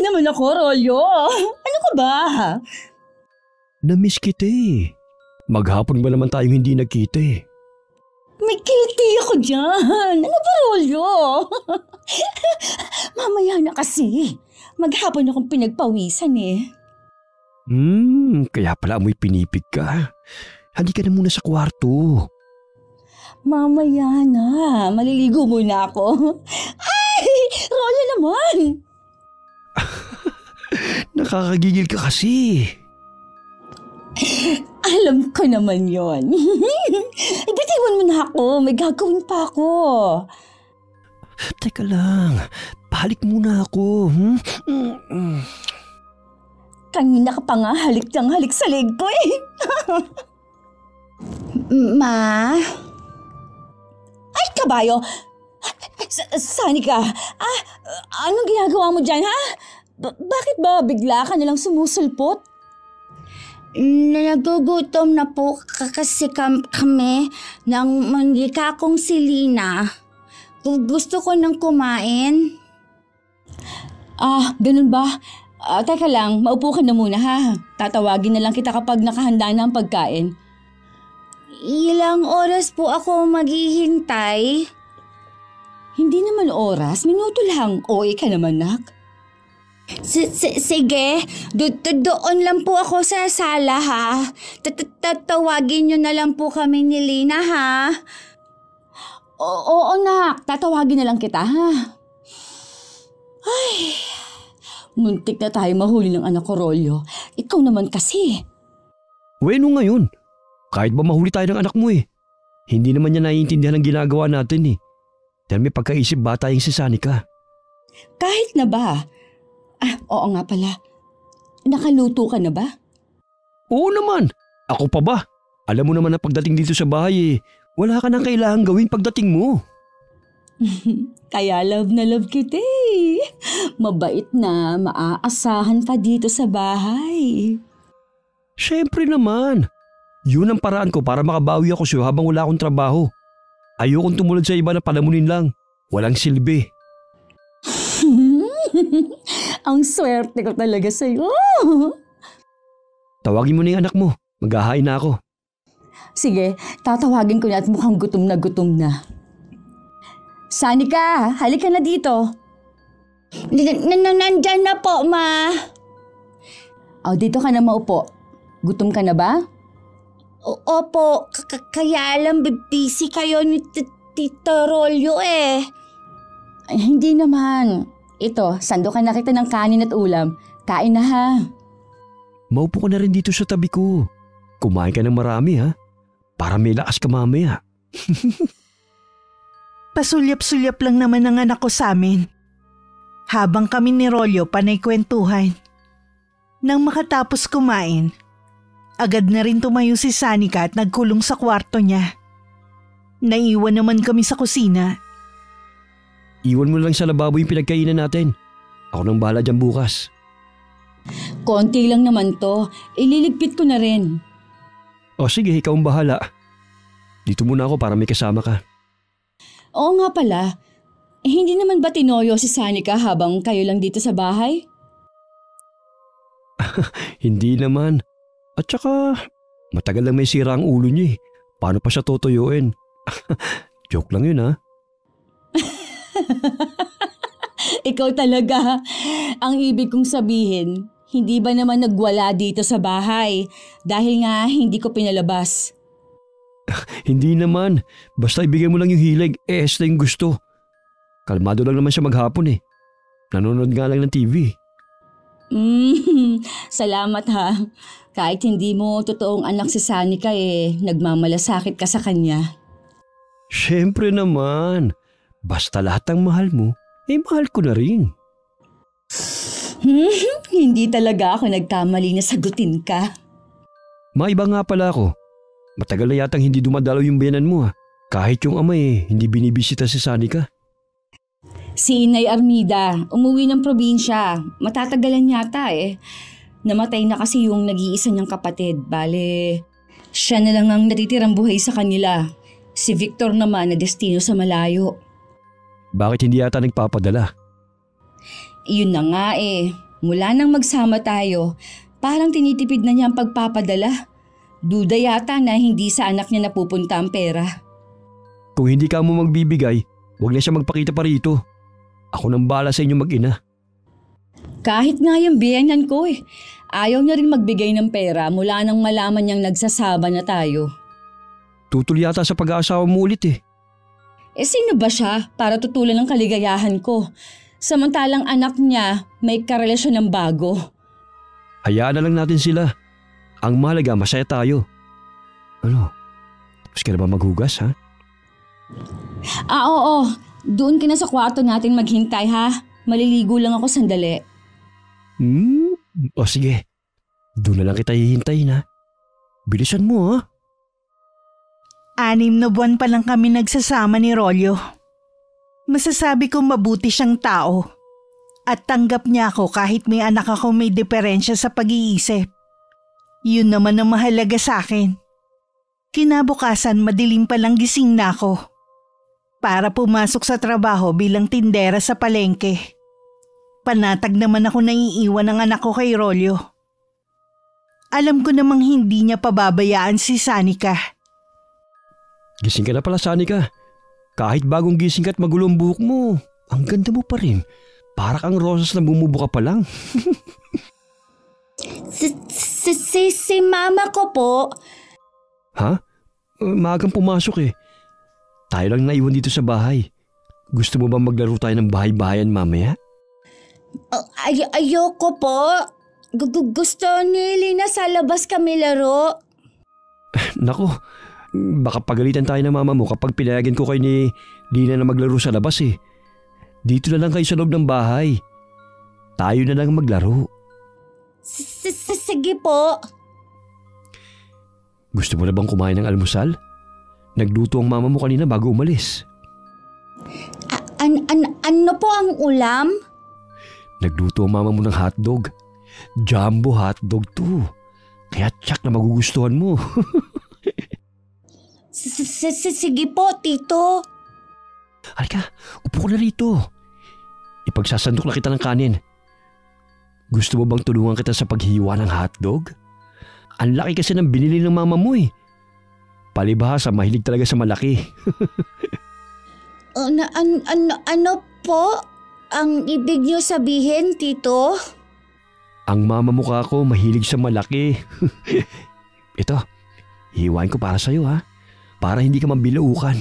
naman ako, Rolyo. Ano ka ba? Namiss kita eh. Maghapon ba naman tayong hindi nagkita eh. May kiliti ako dyan. Ano ba, Rolyo? Mamaya na kasi. Maghapon akong pinagpawisan eh. Kaya pala amoy pinipig ka. Halika na muna sa kwarto. Mamaya na. Maliligo muna ako. Ay! Rolyo naman! Nakakagigil ka kasi. Alam ko naman yon. Ibitiwan mo na ako. May gagawin pa ako. Teka lang. Pahalik muna ako. Kanina ka pa nga halik ng halik sa leg ko eh. Ma? Ay, kabayo! Sani ka? Anong ginagawa mo dyan, ha? Bakit ba bigla ka nalang sumusulpot? Nagugutom na po kasi kami ng mandika kong si Lina. Gusto ko nang kumain. Ganun ba? Teka lang, maupo ka na muna ha. Tatawagin na lang kita kapag nakahanda na ang pagkain. Ilang oras po ako maghihintay? Hindi naman oras, minuto lang. OA ka naman, nak. Sige, doon lang po ako sa sala ha. Tatawagin nyo na lang po kami ni Lina ha. Oo, nak. Tatawagin na lang kita ha. Ay, muntik na tayo mahuli ng anak ko, Rolyo. Ikaw naman kasi. Bueno ngayon. Kahit ba mahuli tayo ng anak mo eh. Hindi naman niya naiintindihan ang ginagawa natin eh. Dahil may pagkaisip bata yung si Sanika. Kahit na ba? Oo nga pala. Nakaluto ka na ba? Oo naman. Ako pa ba? Alam mo naman na pagdating dito sa bahay eh, wala ka nang kailangang gawin pagdating mo. Kaya love na love kita eh. Mabait na, maaasahan pa dito sa bahay. Siyempre naman. Yun ang paraan ko para makabawi ako sa'yo habang wala akong trabaho. Ayokong tumulad sa iba na palamunin lang. Walang silbi. Ang swerte ko talaga sa'yo. Tawagin mo na yung anak mo. Maghahain na ako. Sige, tatawagin ko na at mukhang gutom na gutom na. Sanika, halika na dito. Nandyan na po, ma. Dito ka na maupo. Gutom ka na ba? Opo, kaya lang busy kayo ni Tito Rolyo eh. Ay, hindi naman. Ito, sandukan na kita ng kanin at ulam. Kain na ha. Maupo ka na rin dito sa tabi ko. Kumain ka ng marami ha. Para may lakas ka mamaya. Pasulyap-sulyap lang naman ang anak ko sa amin. Habang kami ni Rolyo panay kwentuhan. Nang makatapos kumain, agad na rin tumayo si Sanika at nagkulong sa kwarto niya. Naiwan naman kami sa kusina. Iwan mo lang sa lababo yung pinagkainan natin. Ako nang bahala dyan bukas. Konti lang naman to. Ililigpit ko na rin. O sige, ikaw ang bahala. Dito muna ako para may kasama ka. Oo nga pala. Hindi naman ba tinoyo si Sanika habang kayo lang dito sa bahay? Hindi naman. At saka, matagal lang may sira ang ulo niya eh. Paano pa siya tutuyuin? Joke lang yun ha. Ikaw talaga. Ang ibig kong sabihin, hindi ba naman nagwala dito sa bahay dahil nga hindi ko pinalabas? Hindi naman. Basta ibigay mo lang yung hilig, esta yung gusto. Kalmado lang naman siya maghapon eh. Nanonood nga lang ng TV. Salamat ha. Kahit hindi mo totoong anak si Sanika nagmamalasakit ka sa kanya. Siyempre naman. Basta lahat ng mahal mo, mahal ko na rin. Hindi talaga ako nagkamali na sagutin ka. Maiba nga pala ako. Matagal na yatang hindi dumadalaw yung biyanan mo ha. Kahit yung ama hindi binibisita si Sanika. Si Inay Armida, umuwi ng probinsya. Matatagalan yata Namatay na kasi yung nag-iisa niyang kapatid. Bale, siya na lang ang natitirang buhay sa kanila. Si Victor naman na destino sa malayo. Bakit hindi yata nagpapadala? Iyon na nga Mula nang magsama tayo, parang tinitipid na niya ang pagpapadala. Duda yata na hindi sa anak niya napupunta ang pera. Kung hindi ka mo magbibigay, huwag na siya magpakita pa rito. Ako nang bahala sa inyo mag-ina. Kahit nga yung biyenan ko ayaw niya rin magbigay ng pera mula nang malaman niyang nagsasama na tayo. Tutol yata sa pag-aasawa mo ulit eh. Sino ba siya para tutulan ng kaligayahan ko? Samantalang anak niya may karelasyon ng bago. Hayaan na lang natin sila. Ang mahalaga, masaya tayo. Ano? Tapos ka na ba maghugas, ha? Oo. Doon ka na sa kwarto natin maghintay, ha? Maliligo lang ako sandali. O sige. Doon na lang kita hihintayin, ha? Bilisan mo, ha? 6 na buwan pa lang kami nagsasama ni Rolyo. Masasabi kong mabuti siyang tao. At tanggap niya ako kahit may anak ako may diferensya sa pag-iisip. Yun naman ang mahalaga sa akin. Kinabukasan madilim pa lang gising na ako. Para pumasok sa trabaho bilang tindera sa palengke. Panatag naman ako naiiwan ng anak ko kay Rolyo. Alam ko namang hindi niya pababayaan si Sanika. Gising ka na pala, Sanika. Kahit bagong gising ka at magulo ang buhok mo, ang ganda mo pa rin. Para kang rosas na bumubuka pa lang. Si mama ko po. Ha? Maagang pumasok eh. Tayo lang naiwan dito sa bahay. Gusto mo ba maglaro tayo ng bahay-bahayan mamaya? Ayoko po. Gusto ni Lina sa labas kami laro. Nako, baka pagalitan tayo ng mama mo kapag pinayagan ko kayo ni Lina na maglaro sa labas eh. Dito na lang kayo sa loob ng bahay. Tayo na lang maglaro. Sige po. Gusto mo na bang kumain ng almusal? Nagluto ang mama mo kanina bago umalis. Ano po ang ulam? Nagluto ang mama mo ng hotdog. Jumbo hotdog to. Kaya tsak na magugustuhan mo. Sige po, tito. Halika, upo ko na rito. Ipagsasandok na kita ng kanin. Gusto mo bang tulungan kita sa paghiwa ng hotdog? Ang laki kasi ng binili ng mama mo eh. Palibhasa, mahilig talaga sa malaki. Ano po ang ibig niyo sabihin, tito? Ang mama mo kako mahilig sa malaki. Ito, hiwain ko para sa'yo ha. Para hindi ka mabilaukan.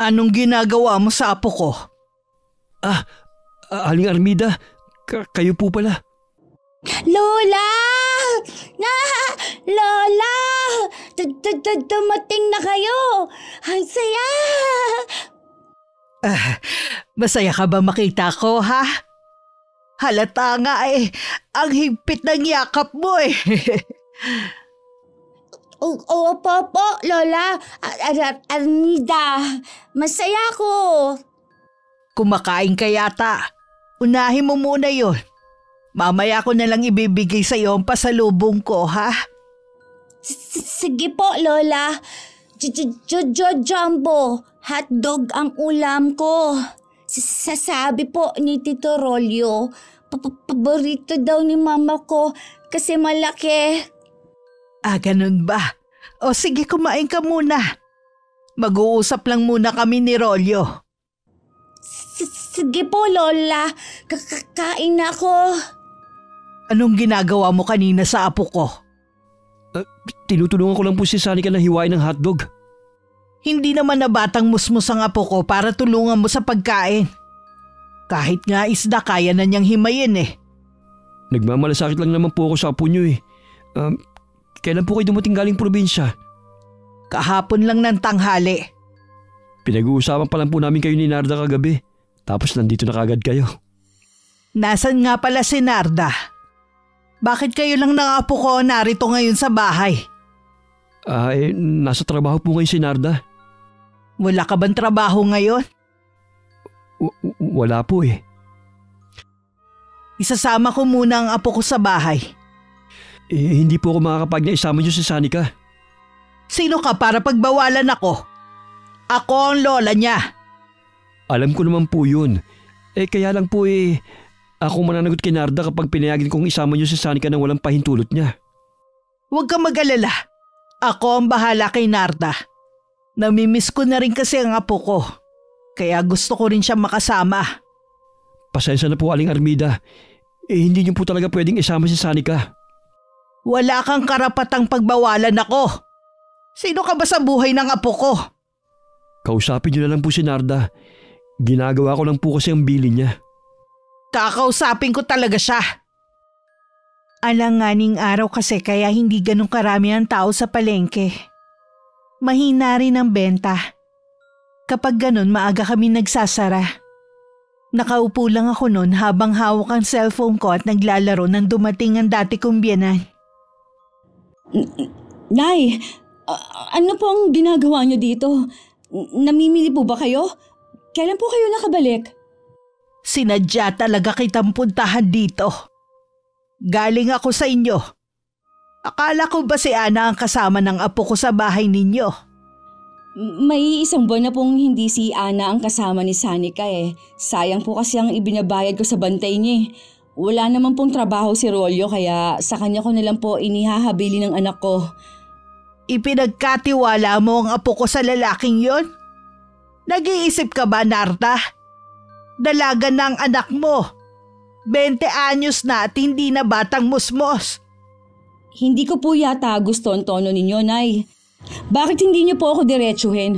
Anong ginagawa mo sa apo ko? Aling Armida, kayo po pala. Lola! Lola! Dumating na kayo! Ang saya! Masaya ka ba makita ko, ha? Halata nga eh, ang higpit ng yakap mo eh. Opo po, Lola. Armida, masaya ko. Kumakain ka yata. Unahin mo muna yon. Mamaya ko na lang ibibigay sa iyo ang pasalubong ko, ha? Sige po, Lola. Jumbo, hotdog ang ulam ko. Sasabi po ni Tito Rolyo, paborito daw ni mama ko kasi malaki. Ganun ba? O sige, kumain ka muna. Mag-uusap lang muna kami ni Rolyo. Sige po, Lola. Kakain na ako. Anong ginagawa mo kanina sa apo ko? Tinutulungan ko lang po si Sanika na hiwain ng hotdog. Hindi naman na batang musmus ang apo ko para tulungan mo sa pagkain. Kahit nga isda kaya na niyang himayin eh. Nagmamalasakit lang naman po ako sa apo niyo eh. Kailan po kayo dumating galing probinsya? Kahapon lang ng tanghali. Pinag-uusapan pa lang po namin kayo ni Narda kagabi. Tapos nandito na kagad kayo. Nasaan nga pala si Narda? Bakit kayo lang ng apo ko narito ngayon sa bahay? Nasa trabaho po ngayon si Narda. Wala ka bang trabaho ngayon? Wala po eh. Isasama ko muna ang apo ko sa bahay. Hindi po ako makakapag na isama niyo si Sanika. Sino ka para pagbawalan ako? Ako ang lola niya. Alam ko naman po yun. Kaya lang po ako mananagot kay Narda kapag pinayagan kong isama niyo si Sanika nang walang pahintulot niya. Huwag kang mag-alala. Ako ang bahala kay Narda. Namimiss ko na rin kasi ang apo ko. Kaya gusto ko rin siya makasama. Pasensya na po, Aling Armida. Hindi niyo po talaga pwedeng isama si Sanika. Wala kang karapatang pagbawalan ako. Sino ka ba sa buhay ng apo ko? Kausapin niyo na lang po si Narda. Ginagawa ko lang po kasi ang bilin niya. Kakausapin ko talaga siya. Alanganing araw kasi kaya hindi ganun karami ang tao sa palengke. Mahina rin ang benta. Kapag ganun maaga kami nagsasara. Nakaupo lang ako noon habang hawak ang cellphone ko at naglalaro nang dumating ang dati kong biyenan. Nay, ano po ang ginagawa niyo dito? Namimili po ba kayo? Kailan po kayo nakabalik? Sinadya talaga kitang puntahan dito. Galing ako sa inyo. Akala ko ba si Ana ang kasama ng apo ko sa bahay ninyo? May isang buwan na pong hindi si Ana ang kasama ni Sanika eh. Sayang po kasi ang ibinabayad ko sa bantay niya. Wala naman pong trabaho si Rolyo kaya sa kanya ko na lang po inihahabili ng anak ko. Ipinagkatiwala mo ang apo ko sa lalaking yon? Nag-iisip ka ba, Narda? Dalaga na ang anak mo. 20 anyos na at hindi na batang musmos. Hindi ko po yata gusto ang tono ninyo, Nay. Bakit hindi niyo po ako diretsuhin?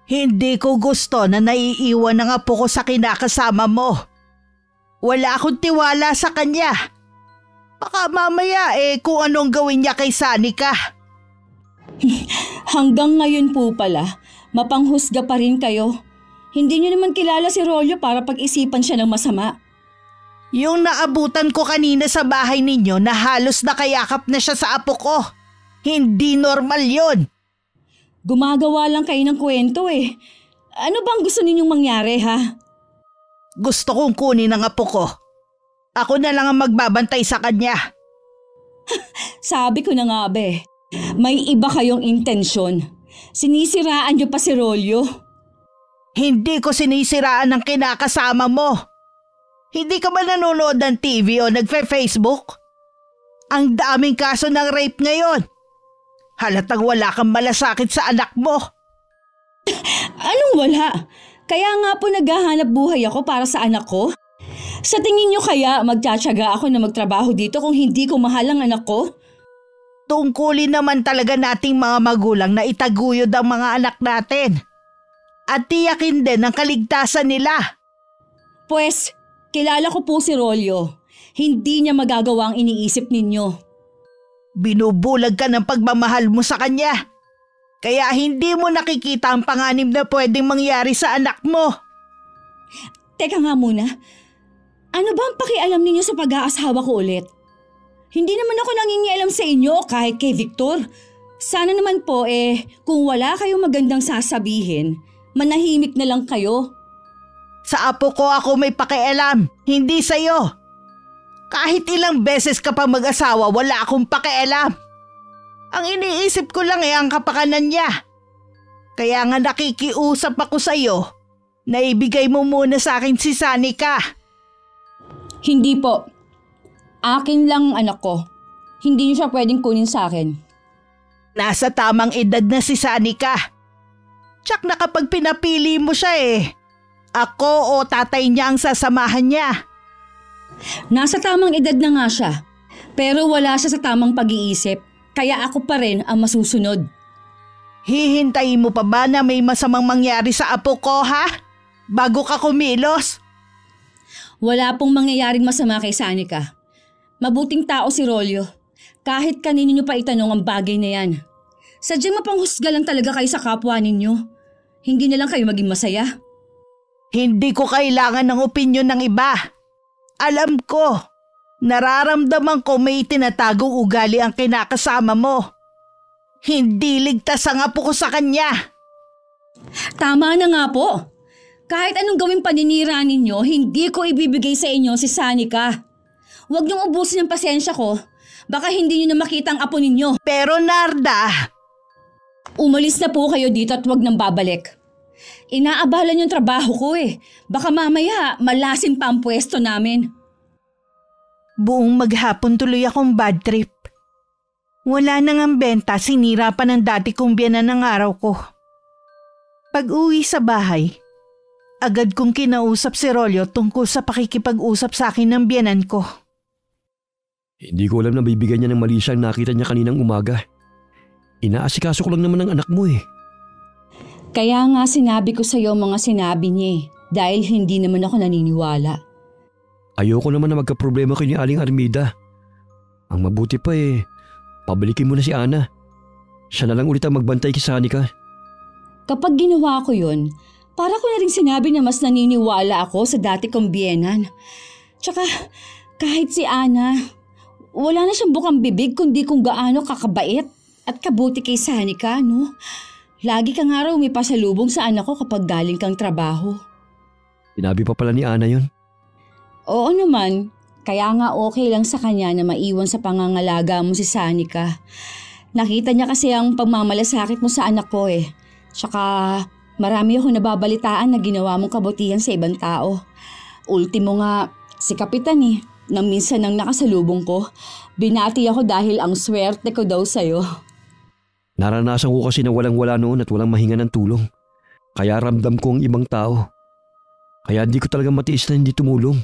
Hindi ko gusto na naiiwan ang apo ko sa kinakasama mo. Wala akong tiwala sa kanya. Baka mamaya kung anong gawin niya kay Sanika. Hanggang ngayon po pala, mapanghusga pa rin kayo. Hindi niyo naman kilala si Rolyo para pag-isipan siya ng masama. Yung naabutan ko kanina sa bahay ninyo na halos nakayakap na siya sa apo ko. Hindi normal yon. Gumagawa lang kayo ng kwento eh. Ano bang gusto ninyong mangyari ha? Gusto kong kunin ang apo ko. Ako na lang ang magbabantay sa kanya. Sabi ko na nga be, may iba kayong intensyon. Sinisiraan niyo pa si Rolyo. Hindi ko sinisiraan ang kinakasama mo. Hindi ka ba nanonood ng TV o nagfe-Facebook? Ang daming kaso ng rape ngayon. Halatang wala kang malasakit sa anak mo. Anong wala? Kaya nga po naghahanap buhay ako para sa anak ko. Sa tingin niyo kaya magtsatsaga ako na magtrabaho dito kung hindi ko mahal ang anak ko? Tungkulin naman talaga nating mga magulang na itaguyod ang mga anak natin. At tiyakin din ang kaligtasan nila. Pues, kilala ko po si Rolyo. Hindi niya magagawa ang iniisip ninyo. Binubulag ka ng pagmamahal mo sa kanya. Kaya hindi mo nakikita ang panganib na pwedeng mangyari sa anak mo. Teka nga muna. Ano ba ang pakialam ninyo sa pag-aasawa ko ulit? Hindi naman ako nangingialam sa inyo kahit kay Victor. Sana naman po kung wala kayong magandang sasabihin, manahimik na lang kayo. Sa apo ko ako may pakialam, hindi sa'yo. Kahit ilang beses ka pa mag-asawa, wala akong pakialam. Ang iniisip ko lang ang kapakanan niya. Kaya nga nakikiusap ako sa'yo na ibigay mo muna sa akin si Sanika. Hindi po. Akin lang anak ko. Hindi niyo siya pwedeng kunin sa akin. Nasa tamang edad na si Sanika. Tsak na kapag pinapili mo siya ako o tatay niya ang sasamahan niya. Nasa tamang edad na nga siya. Pero wala siya sa tamang pag-iisip. Kaya ako pa rin ang masusunod. Hihintayin mo pa ba na may masamang mangyari sa apo ko ha? Bago ka kumilos? Wala pong mangyayaring masama kay Sanika. Mabuting tao si Rolyo. Kahit kanino niyo pa itanong ang bagay na yan. Sadyang mapanghusga lang talaga kayo sa kapwa ninyo. Hindi na lang kayo maging masaya. Hindi ko kailangan ng opinyon ng iba. Alam ko, nararamdaman ko may tinatagong ugali ang kinakasama mo. Hindi ligtas ang apo ko sa kanya. Tama na nga po. Kahit anong gawing paninira ninyo, hindi ko ibibigay sa inyo si Sanika. Huwag niyong ubusin ang pasensya ko. Baka hindi niyo na makita ang apo ninyo. Pero Narda, umalis na po kayo dito at huwag nang babalik. Inaabalan yung trabaho ko Baka mamaya malasim pa ang pwesto namin. Buong maghapon tuloy akong bad trip. Wala nang ang benta, sinira pa ng dati kong biyanan ng araw ko. Pag-uwi sa bahay, agad kong kinausap si Rolyo tungkol sa pakikipag-usap sa akin ng biyanan ko. Hindi ko alam na bibigyan niya ng mali siyang nakita niya kaninang umaga. Inaasikaso ko lang naman ang anak mo eh. Kaya nga sinabi ko sa'yo mga sinabi niya dahil hindi naman ako naniniwala. Ayoko naman na magka-problema kayo ni Aling Armida. Ang mabuti pa pabalikin mo na si Ana. Siya na lang ulit ang magbantay kay Sanika. Kapag ginawa ko yun, para ko na rin sinabi na mas naniniwala ako sa dati kong biyenan. Tsaka kahit si Ana, wala na siyang bukang bibig kundi kung gaano kakabait at kabuti kay Sanika, no? Lagi ka nga raw may pasalubong sa anak ko kapag galing kang trabaho. Sinabi pa pala ni Ana yun? Oo naman, kaya nga okay lang sa kanya na maiwan sa pangangalaga mo si Sanika. Nakita niya kasi ang pagmamalasakit mo sa anak ko eh. Tsaka marami ako nababalitaan na ginawa mong kabutihan sa ibang tao. Ultimo nga, si Kapitan nang minsan nang nakasalubong ko, binati ako dahil ang swerte ko daw sa'yo. Naranasan ko kasi na walang-wala noon at walang mahinga ng tulong. Kaya ramdam ko ang ibang tao. Kaya hindi ko talaga matiis na hindi tumulong.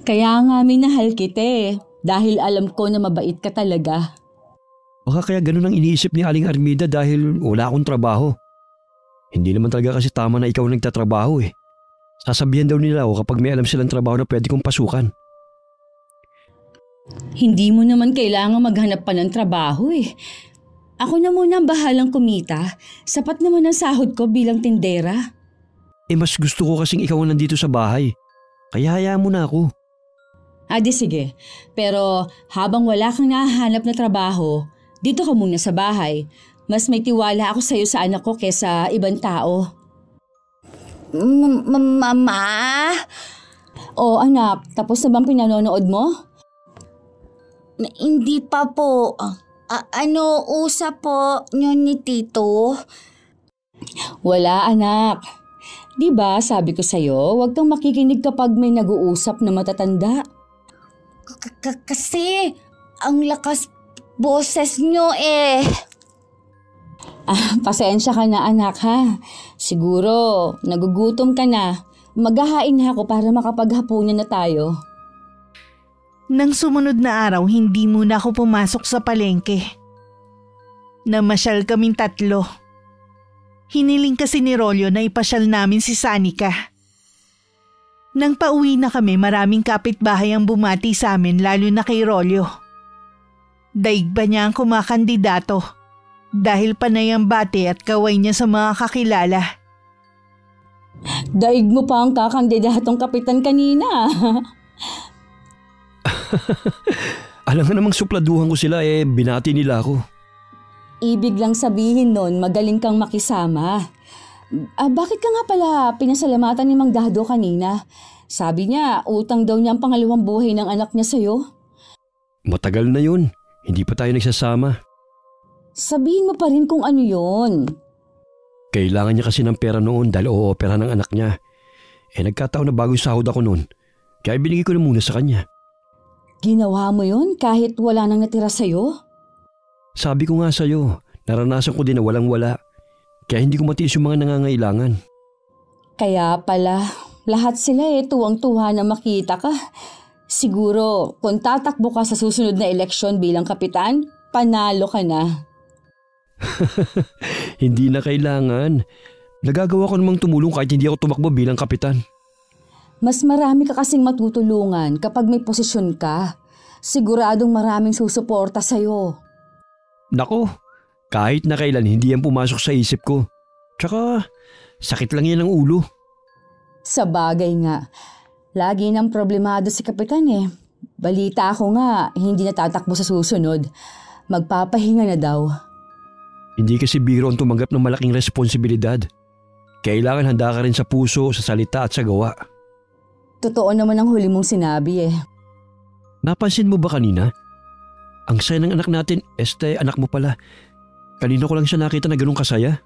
Kaya nga minahal kita dahil alam ko na mabait ka talaga. Baka kaya ganun ang iniisip ni Aling Armida dahil wala akong trabaho. Hindi naman talaga kasi tama na ikaw nagtatrabaho eh. Sasabihan daw nila ako kapag may alam silang trabaho na pwede kong pasukan. Hindi mo naman kailangan maghanap pa ng trabaho eh. Ako na muna ang bahalang kumita. Sapat naman ang sahod ko bilang tindera. Mas gusto ko kasing ikaw ang nandito sa bahay. Kaya hayaan mo na ako. Di sige. Pero habang wala kang nahahanap na trabaho, dito ka muna sa bahay. Mas may tiwala ako sa'yo sa anak ko kesa ibang tao. Mama? O anak, tapos na bang pinanonood mo? Hindi pa po. Usap po nyo ni Tito? Wala anak. Diba sabi ko sa'yo, huwag kang makikinig kapag may nag-uusap na matatanda. Kasi ang lakas boses nyo eh. Pasensya ka na anak ha. Siguro nagugutom ka na. Maghahain na ako para makapaghapunan na tayo. Nang sumunod na araw, hindi muna ako pumasok sa palengke. Namasyal kaming tatlo. Hiniling kasi ni Rolyo na ipasyal namin si Sanika. Nang pauwi na kami, maraming kapitbahay ang bumati sa amin lalo na kay Rolyo. Daig ba niya ang kumakandidato dahil panay ang bati at kaway niya sa mga kakilala. Daig mo pa ang kakandidatong kapitan kanina. Alam nga namang supladuhan ko sila binati nila ako. Ibig lang sabihin nun, magaling kang makisama. Bakit ka nga pala pinasalamatan ni Mang Dado kanina? Sabi niya, utang daw niya ang pangalawang buhay ng anak niya sa'yo. Matagal na yun. Hindi pa tayo nagsasama. Sabihin mo pa rin kung ano yun. Kailangan niya kasi ng pera noon dahil o-opera ng anak niya. Nagkataon na bagong sahod ako noon. Kaya binigay ko na muna sa kanya. Ginawa mo yun kahit wala nang natira sa'yo? Sabi ko nga sa'yo, naranasan ko din na walang-wala. Kaya hindi ko matiis yung mga nangangailangan. Kaya pala, lahat sila tuwang-tuwa na makita ka. Siguro, kung tatakbo ka sa susunod na eleksyon bilang kapitan, panalo ka na. Hindi na kailangan. Nagagawa ko namang tumulong kahit hindi ako tumakbo bilang kapitan. Mas marami ka kasing matutulungan kapag may posisyon ka. Siguradong maraming susuporta sa'yo. Nako, kahit na kailan hindi yan pumasok sa isip ko. Tsaka, sakit lang yan ng ulo. Sa bagay nga, lagi nang problemado si Kapitan Balita ako nga, hindi natatakbo sa susunod. Magpapahinga na daw. Hindi kasi biro ang tumanggap ng malaking responsibilidad. Kailangan handa ka rin sa puso, sa salita at sa gawa. Totoo naman ang huli mong sinabi Napansin mo ba kanina? Ang saya ng anak natin, anak mo pala. Kanina ko lang siya nakita na ganun kasaya.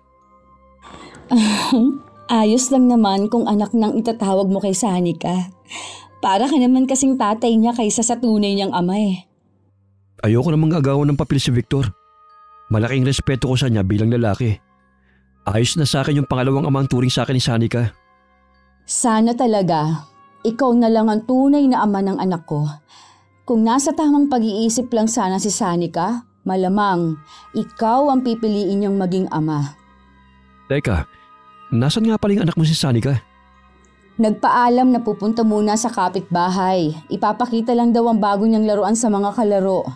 Ayos lang naman kung anak nang itatawag mo kay Sanika. Para ka naman kasing tatay niya kaysa sa tunay niyang ama eh. Ayoko namang agawan ng papel si Victor. Malaking respeto ko sa niya bilang lalaki. Ayos na sa akin yung pangalawang amang turing sa akin ni Sanika. Sana talaga, ikaw na lang ang tunay na ama ng anak ko. Kung nasa tamang pag-iisip lang sana si Sanika, malamang ikaw ang pipiliin niyang maging ama. Teka, nasan nga pala yung anak mo si Sanika? Nagpaalam na pupunta muna sa kapitbahay. Ipapakita lang daw ang bago niyang laruan sa mga kalaro.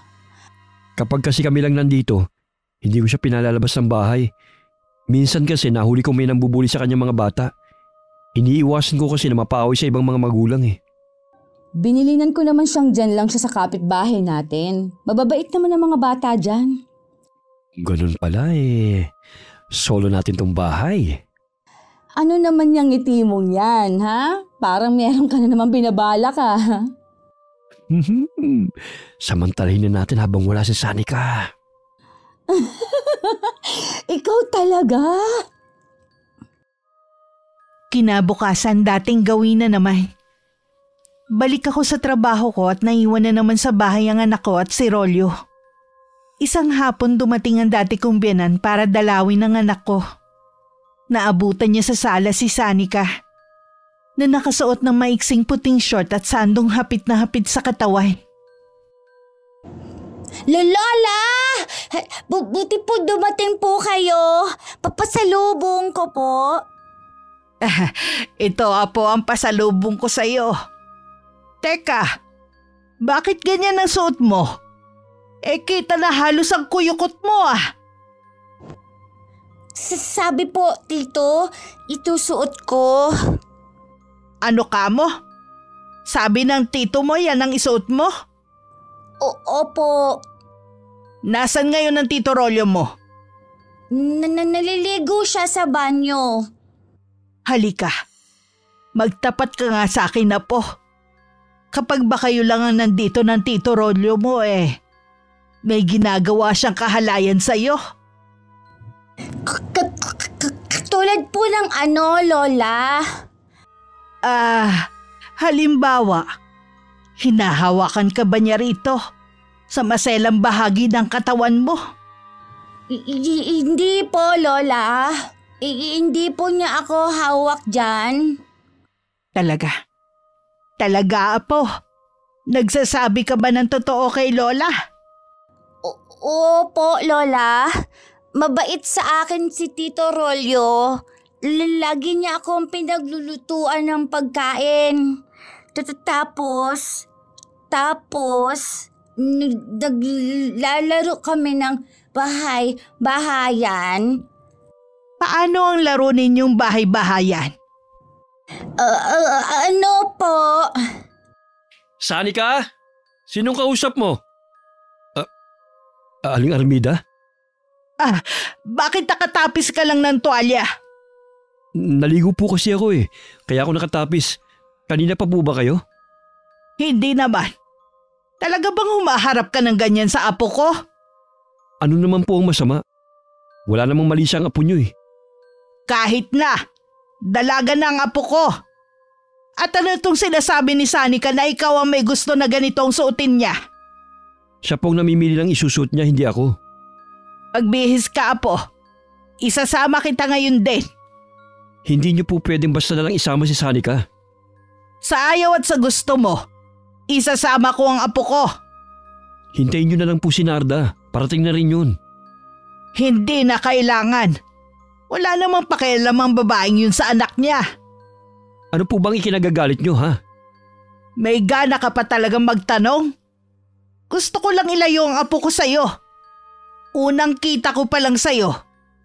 Kapag kasi kami lang nandito, hindi ko siya pinalalabas ng bahay. Minsan kasi nahuli ko may nambubuli sa kanyang mga bata. Iniiwasan ko kasi na mapaaway sa ibang mga magulang eh. Binilinan ko naman siyang dyan lang siya sa kapitbahay natin. Mababait naman ang mga bata dyan. Ganun pala eh. Solo natin tong bahay. Ano naman yung ngiti mong yan, ha? Parang meron ka na naman binabala ka. Samantalahin na natin habang wala si Sanika. Ikaw talaga? Kinabukasan dating gawin na naman. Balik ako sa trabaho ko at naiwan na naman sa bahay ang anak ko at si Rolyo. Isang hapon dumating ang dati kong biyanan para dalawin ang anak ko. Naabutan niya sa sala si Sanika na nakasuot ng maiksing puting short at sandong hapit na hapit sa katawan. Lola! Buti po dumating po kayo. Papasalubong ko po. Ito apo ang pasalubong ko sa iyo. Teka, bakit ganyan ang suot mo? Kita na halos ang kuyukot mo ah. Sabi po, tito, ito suot ko. Ano ka mo? Sabi ng tito mo yan ang isuot mo? Opo. Nasaan ngayon ang tito Rolyo mo? Naliligo siya sa banyo. Halika, magtapat ka nga sa akin na po. Kapag ba kayo lang ang nandito ng tito Rolyo mo may ginagawa siyang kahalayan sa'yo. Tulad po ng ano, Lola? Halimbawa, hinahawakan ka ba niya rito sa maselang bahagi ng katawan mo? Hindi po, Lola. Hindi po niya ako hawak dyan. Talaga? Talaga, apo? Nagsasabi ka ba ng totoo kay Lola? Opo, Lola. Mabait sa akin si Tito Rolyo. Lagi niya akong pinaglulutuan ng pagkain. Tapos, naglalaro kami ng bahayan. Paano ang laro ninyong bahay-bahayan? Ano po? Sanika? Sinong kausap mo? Aling Armida? Bakit nakatapis ka lang ng tuwalya? Naligo po kasi ako kaya ako nakatapis. Kanina pa po ba kayo? Hindi naman. Talaga bang humaharap ka ng ganyan sa apo ko? Ano naman po ang masama? Wala namang mali siyang apo niyo Kahit na, dalaga na ang apo ko. At ano itong sinasabi ni Sanika na ikaw ang may gusto na ganitong suotin niya? Siya pong namimili ng isusuot niya, hindi ako. Pagbihis ka, apo. Isasama kita ngayon din. Hindi niyo po pwedeng basta na lang isama si Sanika. Sa ayaw at sa gusto mo, isasama ko ang apo ko. Hintayin niyo na lang po si Narda. Parating na rin yun. Hindi na kailangan. Wala namang pakialam ang babaeng yun sa anak niya. Ano po bang ikinagagalit niyo, ha? May gana ka pa talagang magtanong? Gusto ko lang ilayo ang apo ko sa'yo. Unang kita ko pa lang sa'yo.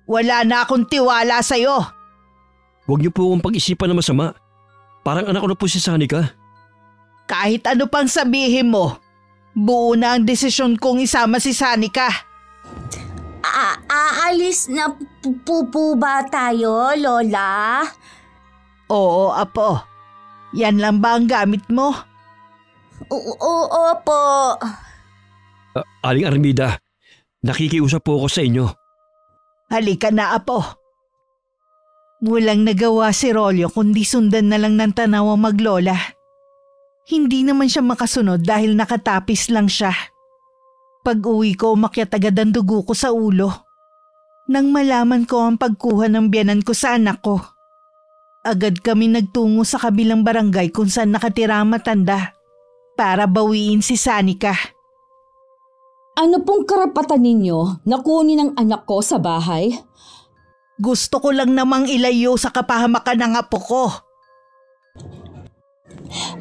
Wala na akong tiwala sa'yo. Huwag niyo po akong pag-isipan na masama. Parang anak ko na po si Sanika. Kahit ano pang sabihin mo, buo na ang desisyon kong isama si Sanika. Aalis na po ba tayo, Lola? Oo, apo. Yan lang ba ang gamit mo? Opo. Aling Armida, nakikiusap po ako sa inyo. Halika na, apo. Walang nagawa si Rolyo kundi sundan na lang ng tanaw ang maglola. Hindi naman siya makasunod dahil nakatapis lang siya. Pag-uwi ko, umakyat agad ang dugo ko sa ulo. Nang malaman ko ang pagkuha ng biyanan ko sa anak ko, agad kami nagtungo sa kabilang barangay kung saan nakatira ang matanda para bawiin si Sanika. Ano pong karapatan ninyo na kunin ang anak ko sa bahay? Gusto ko lang namang ilayo sa kapahamakan ng apo ko.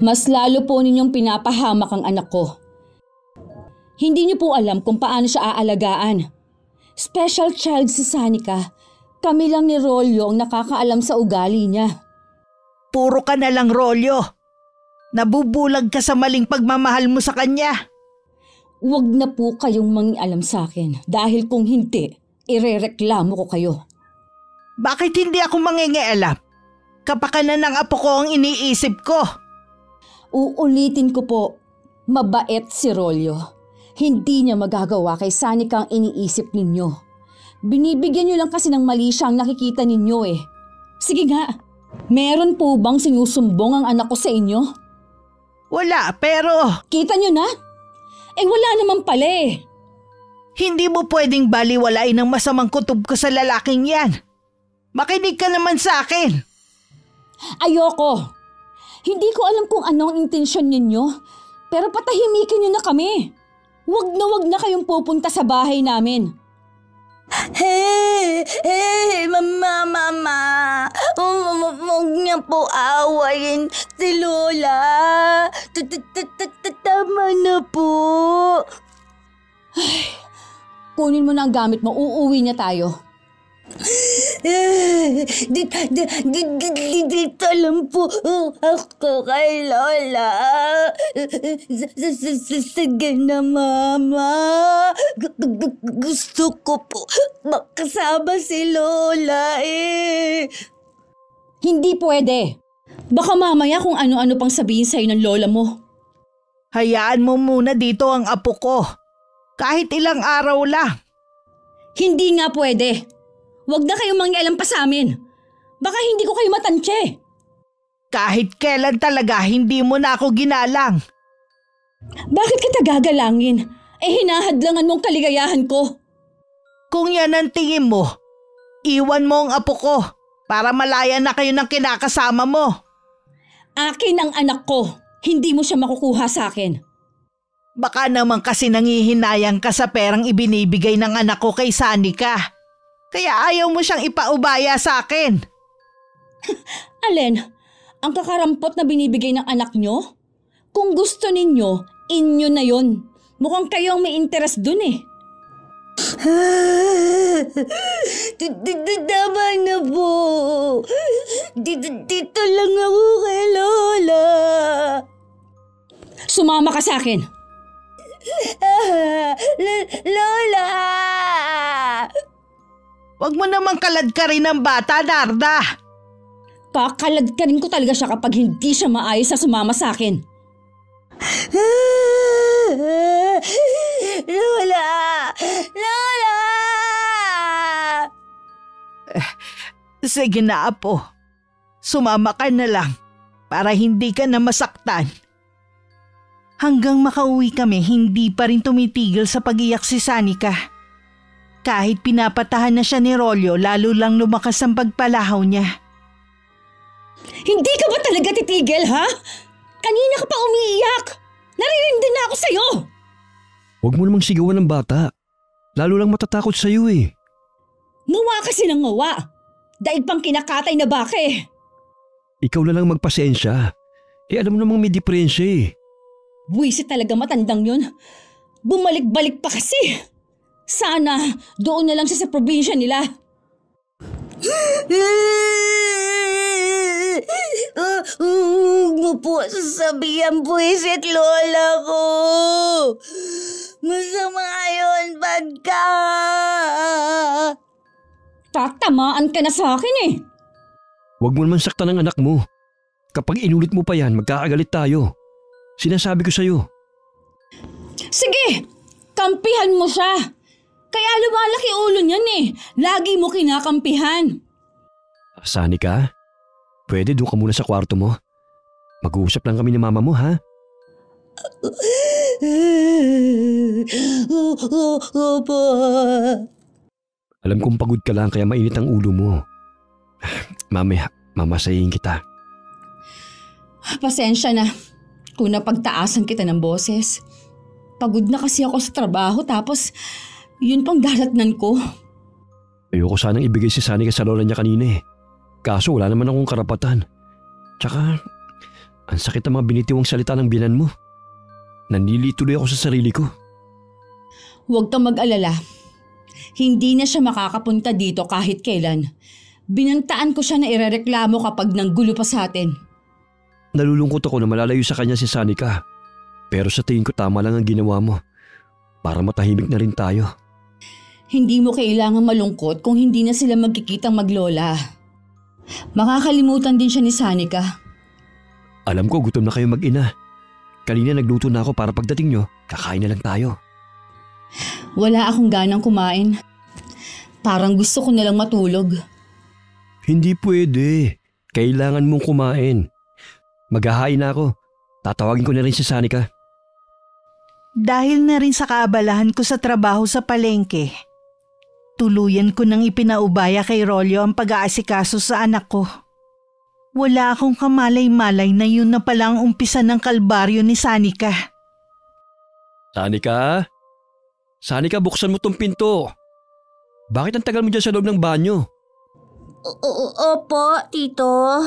Mas lalo po ninyong pinapahamak ang anak ko. Hindi niyo po alam kung paano siya aalagaan. Special child si Sanika. Kami lang ni Rolyo ang nakakaalam sa ugali niya. Puro ka na lang, Rolyo. Nabubulag ka sa maling pagmamahal mo sa kanya. Huwag na po kayong mangialam sa akin dahil kung hindi, irereklamo ko kayo. Bakit hindi ako mangingialam? Kapakanan ng apo ko ang iniisip ko. Uulitin ko po, mabait si Rolyo. Hindi niya magagawa kay Sanika ang iniisip ninyo. Binibigyan niyo lang kasi ng mali siya ang nakikita ninyo eh. Sige nga, meron po bang sinusumbong ang anak ko sa inyo? Wala, pero Kita niyo na? Wala naman pala eh. hindi mo pwedeng baliwalain ang masamang kutob ko sa lalaking yan. Makinig ka naman sa akin. Ayoko. Hindi ko alam kung ano ang intensyon ninyo, pero patahimikin niyo na kami. Wag na kayong pupunta sa bahay namin. Hey, mama. Huwag niya po awayin si Lola. Tama na po. Kunin mo na ang gamit mo, uuwi niya tayo. Dito lang po ako kay Lola. Sige na, Mama. Gusto ko po makasama si Lola eh. Hindi pwede. Baka mamaya kung ano-ano pang sabihin sa'yo ng lola mo. Hayaan mo muna dito ang apo ko. Kahit ilang araw lang. Hindi nga pwede. Huwag na kayong mangialam pa sa amin. Baka hindi ko kayo matansye. Kahit kailan talaga hindi mo na ako ginalang. Bakit kita gagalangin? Hinahadlangan mong kaligayahan ko. Kung yan ang tingin mo, iwan mo ang apo ko para malaya na kayo ng kinakasama mo. Akin ang anak ko. Hindi mo siya makukuha sa akin. Baka naman kasi nangihinayang ka sa perang ibinibigay ng anak ko kay Sanika. Kaya ayaw mo siyang ipaubaya sa akin. Alin, ang kakarampot na binibigay ng anak nyo? Kung gusto ninyo, inyo na yon. Mukhang kayo ang may interest dun eh. Tama na po. Dito lang ako kay Lola. Sumama ka sa akin. Lola! Huwag mo namang kalad ka rin ng bata, Narda. Kakalad ka rin ko talaga siya kapag hindi siya maayos sa sumama sa akin. Lola! Lola! Sige na, apo. Sumama ka na lang para hindi ka na masaktan. Hanggang makauwi kami, hindi pa rin tumitigil sa pag-iyak si Sanika. Kahit pinapatahan na siya ni Rolyo, lalo lang lumakas ang pagpalahaw niya. Hindi ka ba talaga titigil, ha? Kanina ka pa umiiyak. Naririndi na ako sa'yo. Huwag mo namang sigawan ng bata. Lalo lang matatakot sa'yo eh. Ngawa kasi ng ngawa. Dahil pang kinakatay na baka eh. Ikaw na lang magpasensya. Alam mo namang may diferensya eh. Buwisit talaga matandang yun. Bumalik-balik pa kasi. Sana doon na lang siya sa probinsya nila. Huwag mo po sasabihan, buwisit Lola ko. Masama yun, bad ka. Tatamaan ka na sa akin eh. Huwag mo naman saktan ang anak mo. Kapag inulit mo pa yan, magkakagalit tayo. Sinasabi ko sa'yo. Sige, kampihan mo siya. Kaya lumalaki ulo niyan eh. Lagi mo kinakampihan. Sanika, pwede doon ka muna sa kwarto mo. Mag-uusap lang kami ni mama mo ha. Opo. Alam kong pagod ka lang kaya mainit ang ulo mo. Mamaya, mamasahin kita. Pasensya na kung napagtaasan kita ng boses. Pagod na kasi ako sa trabaho tapos yun pang daratnan ko. Ayoko sanang ibigay si Sanika sa lola niya kanina eh. Kaso wala naman akong karapatan. Tsaka, ang sakit ng mga binitiwang salita ng binan mo. Nanlili tuloy ako sa sarili ko. Huwag kang mag-alala. Hindi na siya makakapunta dito kahit kailan. Binantaan ko siya na irereklamo kapag nanggulo pa sa atin. Nalulungkot ako na malalayo sa kanya si Sanika. Pero sa tingin ko tama lang ang ginawa mo. Para matahimik na rin tayo. Hindi mo kailangang malungkot kung hindi na sila magkikitang maglola. Makakalimutan din siya ni Sanika. Alam ko gutom na kayo mag-ina. Kanina nagluto na ako para pagdating nyo, kakain na lang tayo. Wala akong ganang kumain. Parang gusto ko na lang matulog. Hindi pwede. Kailangan mong kumain. Maghahain na ako. Tatawagin ko na rin si Sanika. Dahil na rin sa kaabalahan ko sa trabaho sa palengke, tuluyan ko nang ipinaubaya kay Rolyo ang pag-aasikaso sa anak ko. Wala akong kamalay-malay na yun na pala ang umpisa ng kalbaryo ni Sanika. Sanika? Sanika, buksan mo tong pinto. Bakit ang tagal mo dyan sa loob ng banyo? Opo, Tito.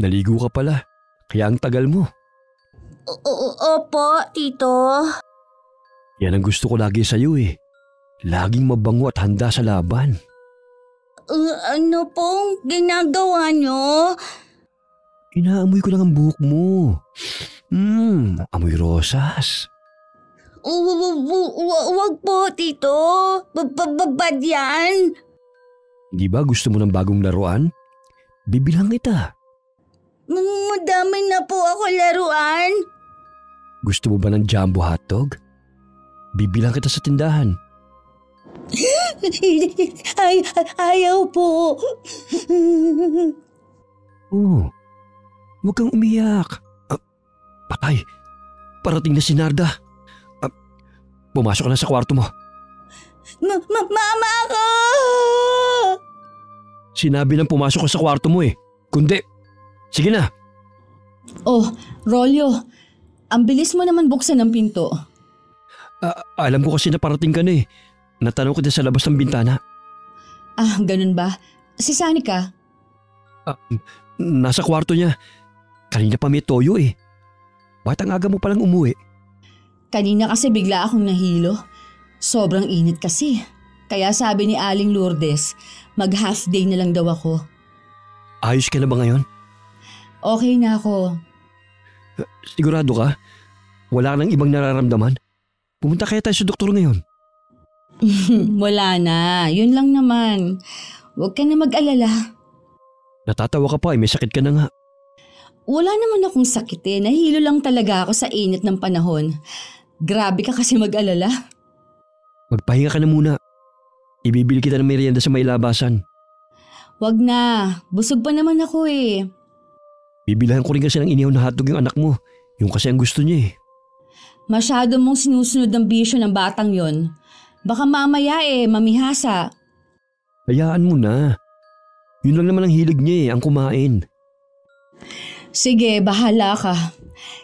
Naligo ka pala, kaya ang tagal mo. Opo, Tito. Yan ang gusto ko lagi sa'yo eh. Laging mabango at handa sa laban. Ano pong ginagawa nyo? Inaamoy ko lang ang buhok mo. Amoy rosas. Wag po, Tito. Bad yan. Di ba gusto mo ng bagong laruan? Bibilang kita. Madami na po ako laruan. Gusto mo ba ng jumbo hotdog? Bibilang kita sa tindahan. Ayaw po. Oh, huwag kang umiyak. Patay, parating na si Narda. Pumasok ka na sa kwarto mo. Mama ako! Sinabi nang pumasok ka sa kwarto mo eh. Kundi, sige na. Oh, Rolyo, ang bilis mo naman buksan ng pinto. Alam ko kasi na parating ka na eh. Natanong ko din sa labas ng bintana. Ah, ganun ba? Si Sanika? Nasa kwarto niya. Kanina pa may toyo eh. Bakit ang aga mo palang umuwi? Kanina kasi bigla akong nahilo. Sobrang init kasi. Kaya sabi ni Aling Lourdes, mag-half day na lang daw ako. Ayos ka na ba ngayon? Okay na ako. Sigurado ka? Wala ka nang ibang nararamdaman? Pumunta kaya tayo sa doktor ngayon? Wala na. Yun lang naman. Huwag ka na mag-alala. Natatawa ka pa eh, may sakit ka na nga. Wala naman akong sakit eh. Nahilo lang talaga ako sa init ng panahon. Grabe ka kasi mag-alala. Magpahinga ka na muna. Ibibili kita ng merienda sa may labasan. Wag na. Busog pa naman ako eh. Bibilahan ko rin kasi ng inihaw na hotdog yung anak mo. Yung kasi ang gusto niya eh. Masyado mong sinusunod ng bisyo ng batang yon. Baka mamaya mamihasa. Hayaan mo na. Yun lang naman ang hilig niya ang kumain. Sige, bahala ka.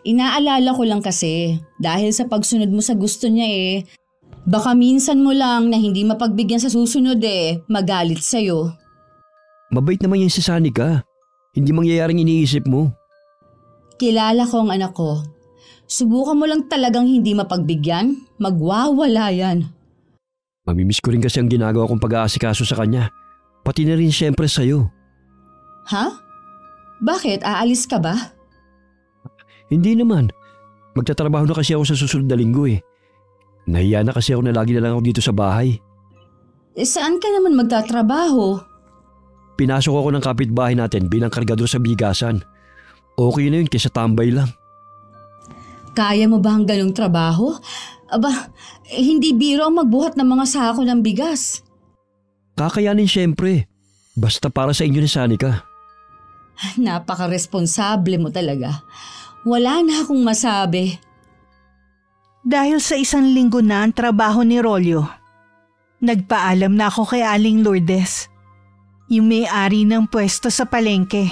Inaalala ko lang kasi, dahil sa pagsunod mo sa gusto niya baka minsan mo lang na hindi mapagbigyan sa susunod magalit sa'yo. Mabait naman yan si Sanika. Hindi mangyayaring iniisip mo. Kilala ko ang anak ko. Subukan mo lang talagang hindi mapagbigyan, magwawala yan. Mamimiss ko rin kasi ang ginagawa kong pag-aasikaso sa kanya. Pati na rin siyempre sa'yo. Ha? Bakit? Aalis ka ba? Hindi naman. Magtatrabaho na kasi ako sa susunod na linggo eh. Nahiya na kasi ako na lagi na lang ako dito sa bahay. Saan ka naman magtatrabaho? Pinasok ako ng kapitbahay natin bilang kargador sa bigasan. Okay na yun kaysa tambay lang. Kaya mo ba ang ganong trabaho? Aba, hindi biro ang magbuhat ng mga sako ng bigas. Kakayanin siyempre. Basta para sa inyo ni Sanika. Napaka-responsable mo talaga. Wala na akong masabi. Dahil sa 1 linggo na ang trabaho ni Rolyo, nagpaalam na ako kay Aling Lourdes, yung may-ari ng pwesto sa palengke.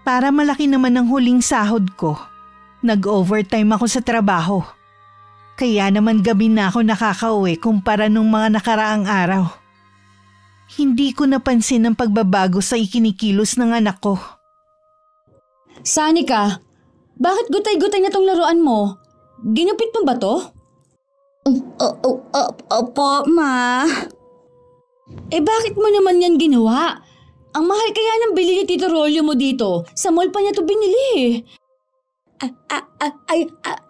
Para malaki naman ang huling sahod ko, nag-overtime ako sa trabaho. Kaya naman gabi na ako nakakauwi kumpara nung mga nakaraang araw. Hindi ko napansin ang pagbabago sa ikinikilos ng anak ko. Sanika, bakit gutay-gutay na tong laruan mo? Ginupit mo ba to? Opo, Ma. Bakit mo naman yan ginawa? Ang mahal kaya ng bili ni Tito Rolyo mo dito. Sa mall pa niya to binili.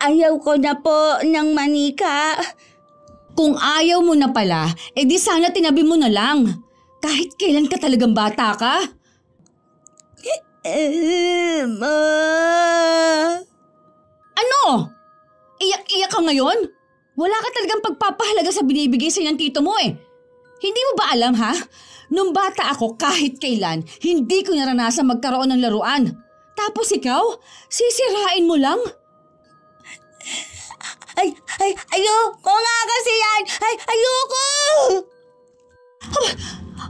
Ayaw ko na po ng manika. Kung ayaw mo na pala, di sana tinabi mo na lang. Kahit kailan ka talagang bata ka. Ma. Ano? Iyak-iyak ka ngayon? Wala ka talagang pagpapahalaga sa binibigay sa ng tito mo eh. Hindi mo ba alam ha? Nung bata ako kahit kailan, hindi ko naranasan magkaroon ng laruan. Tapos ikaw, sisirain mo lang? Ayoko nga kasi yan! Ayoko!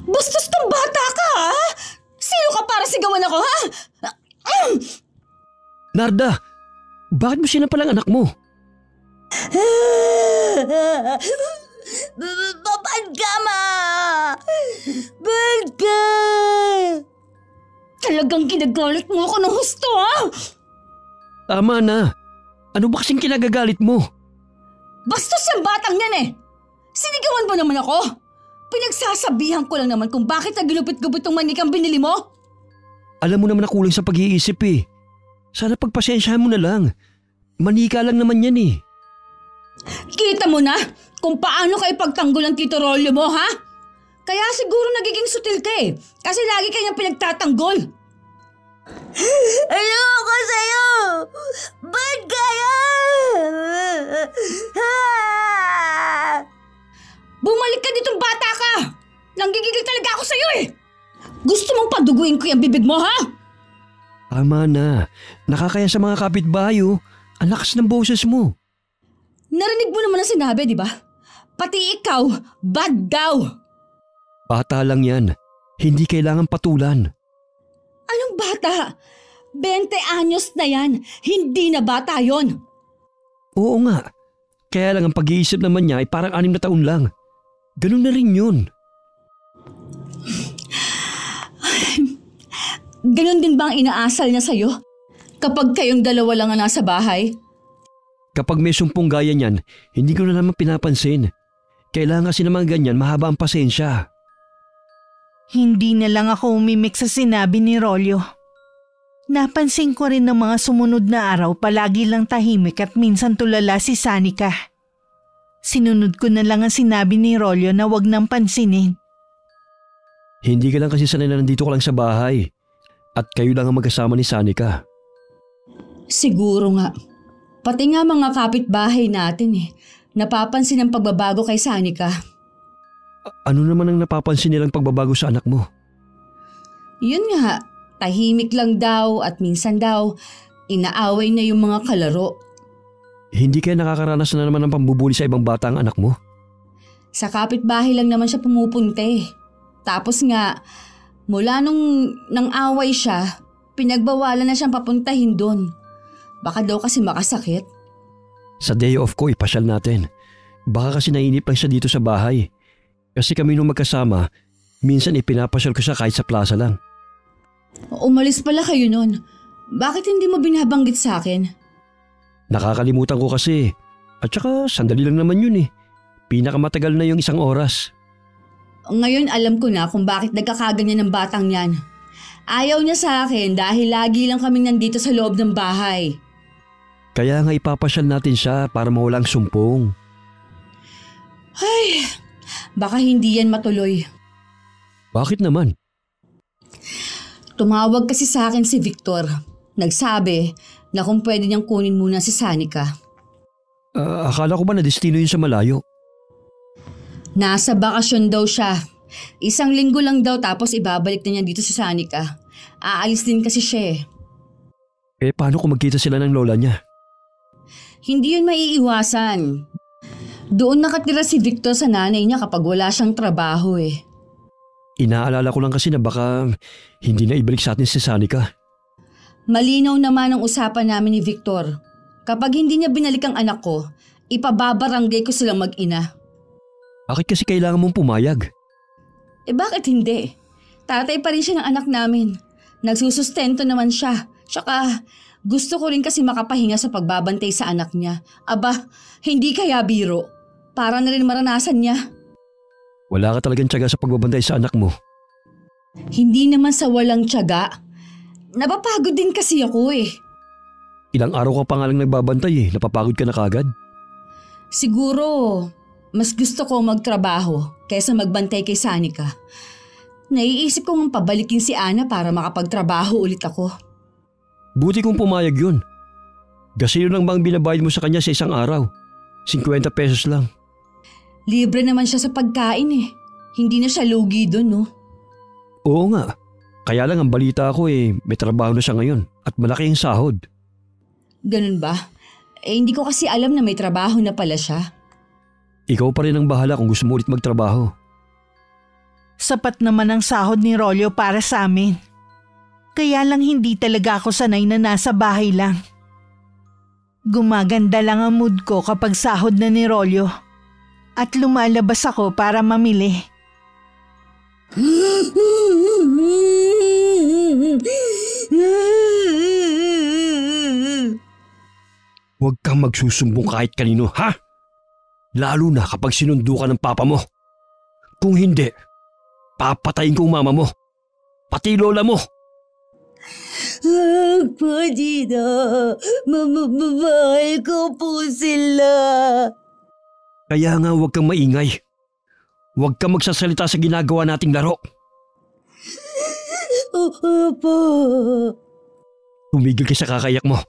Bastos kang bata ka ha? Sino ka para sigawan ako ha? Narda, bakit mo sinapalang anak mo? Bad ka, Ma! Bad ka! Talagang kinagalit mo ako ng husto ha? Tama na. Ano ba kasing kinagagalit mo? Bastos yung batang yan eh! Sinigawan mo naman ako? Pinagsasabihan ko lang naman kung bakit nagilupit-gupit tong manikang binili mo? Alam mo naman na kulang sa pag-iisip eh. Sana pagpasensyahan mo na lang. Manika lang naman yan eh. Kita mo na kung paano ka ipagtanggol ang Tito Rolyo mo ha? Kaya siguro nagiging sutil ka eh. Kasi lagi kanyang pinagtatanggol. Ayoko sa'yo! Bad ka yan! Bumalik ka ditong bata ka! Nanggigigil talaga ako sa'yo eh! Gusto mong paduguin ko yung bibig mo ha? Tama na. Nakakaya sa mga kapitbahay oh. Ang lakas ng boses mo. Narinig mo naman ang sinabi, di ba? Pati ikaw, bad daw! Bata lang yan. Hindi kailangan patulan. Anong bata? 20 anyos na yan. Hindi na bata yon. Oo nga. Kaya lang ang pag-iisip naman niya ay parang 6 na taon lang. Ganun na rin yun. Ganun din ba ang inaasal niya sa'yo? Kapag kayong dalawa lang ang nasa bahay? Kapag may sumpong gaya niyan, hindi ko na naman pinapansin. Kailangan kasi naman ganyan mahaba ang pasensya. Hindi na lang ako umimik sa sinabi ni Rolyo. Napansin ko rin ng mga sumunod na araw palagi lang tahimik at minsan tulala si Sanika. Sinunod ko na lang ang sinabi ni Rolyo na wag nang pansinin. Hindi ka lang kasi sanay na nandito ka lang sa bahay. At kayo lang ang magkasama ni Sanika. Siguro nga. Pati nga mga kapitbahay natin napapansin ang pagbabago kay Sanika. Ano naman ang napapansin nilang pagbabago sa anak mo? Yun nga, tahimik lang daw at minsan daw, inaaway na yung mga kalaro. Hindi kaya nakakaranas na naman ng pambubuli sa ibang bata ang anak mo? Sa kapitbahay lang naman siya pumupunte. Tapos nga, mula nung nang-away siya, pinagbawalan na siyang papuntahin doon. Baka daw kasi makasakit. Sa day off ko, ipasyal natin. Baka kasi nainip lang siya dito sa bahay. Kasi kami nung magkasama, minsan ipinapasyal ko siya kahit sa plaza lang. Umalis pala kayo nun. Bakit hindi mo binabanggit sa akin? Nakakalimutan ko kasi. At saka sandali lang naman yun eh. Pinakamatagal na yung 1 oras. Ngayon alam ko na kung bakit nagkakaganyan ng batang yan. Ayaw niya sa akin dahil lagi lang kaming nandito sa loob ng bahay. Kaya nga ipapasyal natin siya para mawalang sumpong. Ay, baka hindi yan matuloy. Bakit naman? Tumawag kasi sa akin si Victor. Nagsabi na kung pwede niyang kunin muna si Sanika. Akala ko ba na destino yun sa malayo? Nasa bakasyon daw siya. 1 linggo lang daw tapos ibabalik na niya dito si Sanika. Aalis din kasi siya eh. Paano kung magkita sila ng lola niya? Hindi yun maiiwasan. Doon nakatira si Victor sa nanay niya kapag wala siyang trabaho eh. Inaalala ko lang kasi na baka hindi na ibalik sa atin si Sanika. Malinaw naman ang usapan namin ni Victor. Kapag hindi niya binalik ang anak ko, ipababarangay ko silang mag-ina. Bakit kasi kailangan mong pumayag? Bakit hindi? Tatay pa rin siya ng anak namin. Nagsusustento naman siya. Tsaka gusto ko rin kasi makapahinga sa pagbabantay sa anak niya. Aba, hindi kaya biro. Para na rin maranasan niya. Wala ka talagang tiyaga sa pagbabantay sa anak mo. Hindi naman sa walang tiyaga. Napapagod din kasi ako eh. Ilang araw ka pa nga lang nagbabantay eh. Napapagod ka na kagad. Siguro, mas gusto ko magtrabaho kaysa magbantay kay Sanika. Naiisip kong pabalikin si Ana para makapagtrabaho ulit ako. Buti kung pumayag yun. Gasino lang bang binabayad mo sa kanya sa isang araw? 50 pesos lang. Libre naman siya sa pagkain eh. Hindi na siya lugi dun, no? Oo nga. Kaya lang ang balita ko eh, may trabaho na siya ngayon at malaki ang sahod. Ganun ba? Hindi ko kasi alam na may trabaho na pala siya. Ikaw pa rin ang bahala kung gusto mo ulit magtrabaho. Sapat naman ang sahod ni Rolyo para sa amin. Kaya lang hindi talaga ako sanay na nasa bahay lang. Gumaganda lang ang mood ko kapag sahod na ni Rolyo. At lumalabas ako para mamili. Huwag kang magsusumbong kahit kanino, ha? Lalo na kapag sinundo ka ng papa mo. Kung hindi, papatayin ko ang mama mo. Pati lola mo. Pwede na. Mamamahal ko po sila. Kaya nga huwag kang maingay. Huwag kang magsasalita sa ginagawa nating laro. Opo. Tumigil ka sa kakayak mo.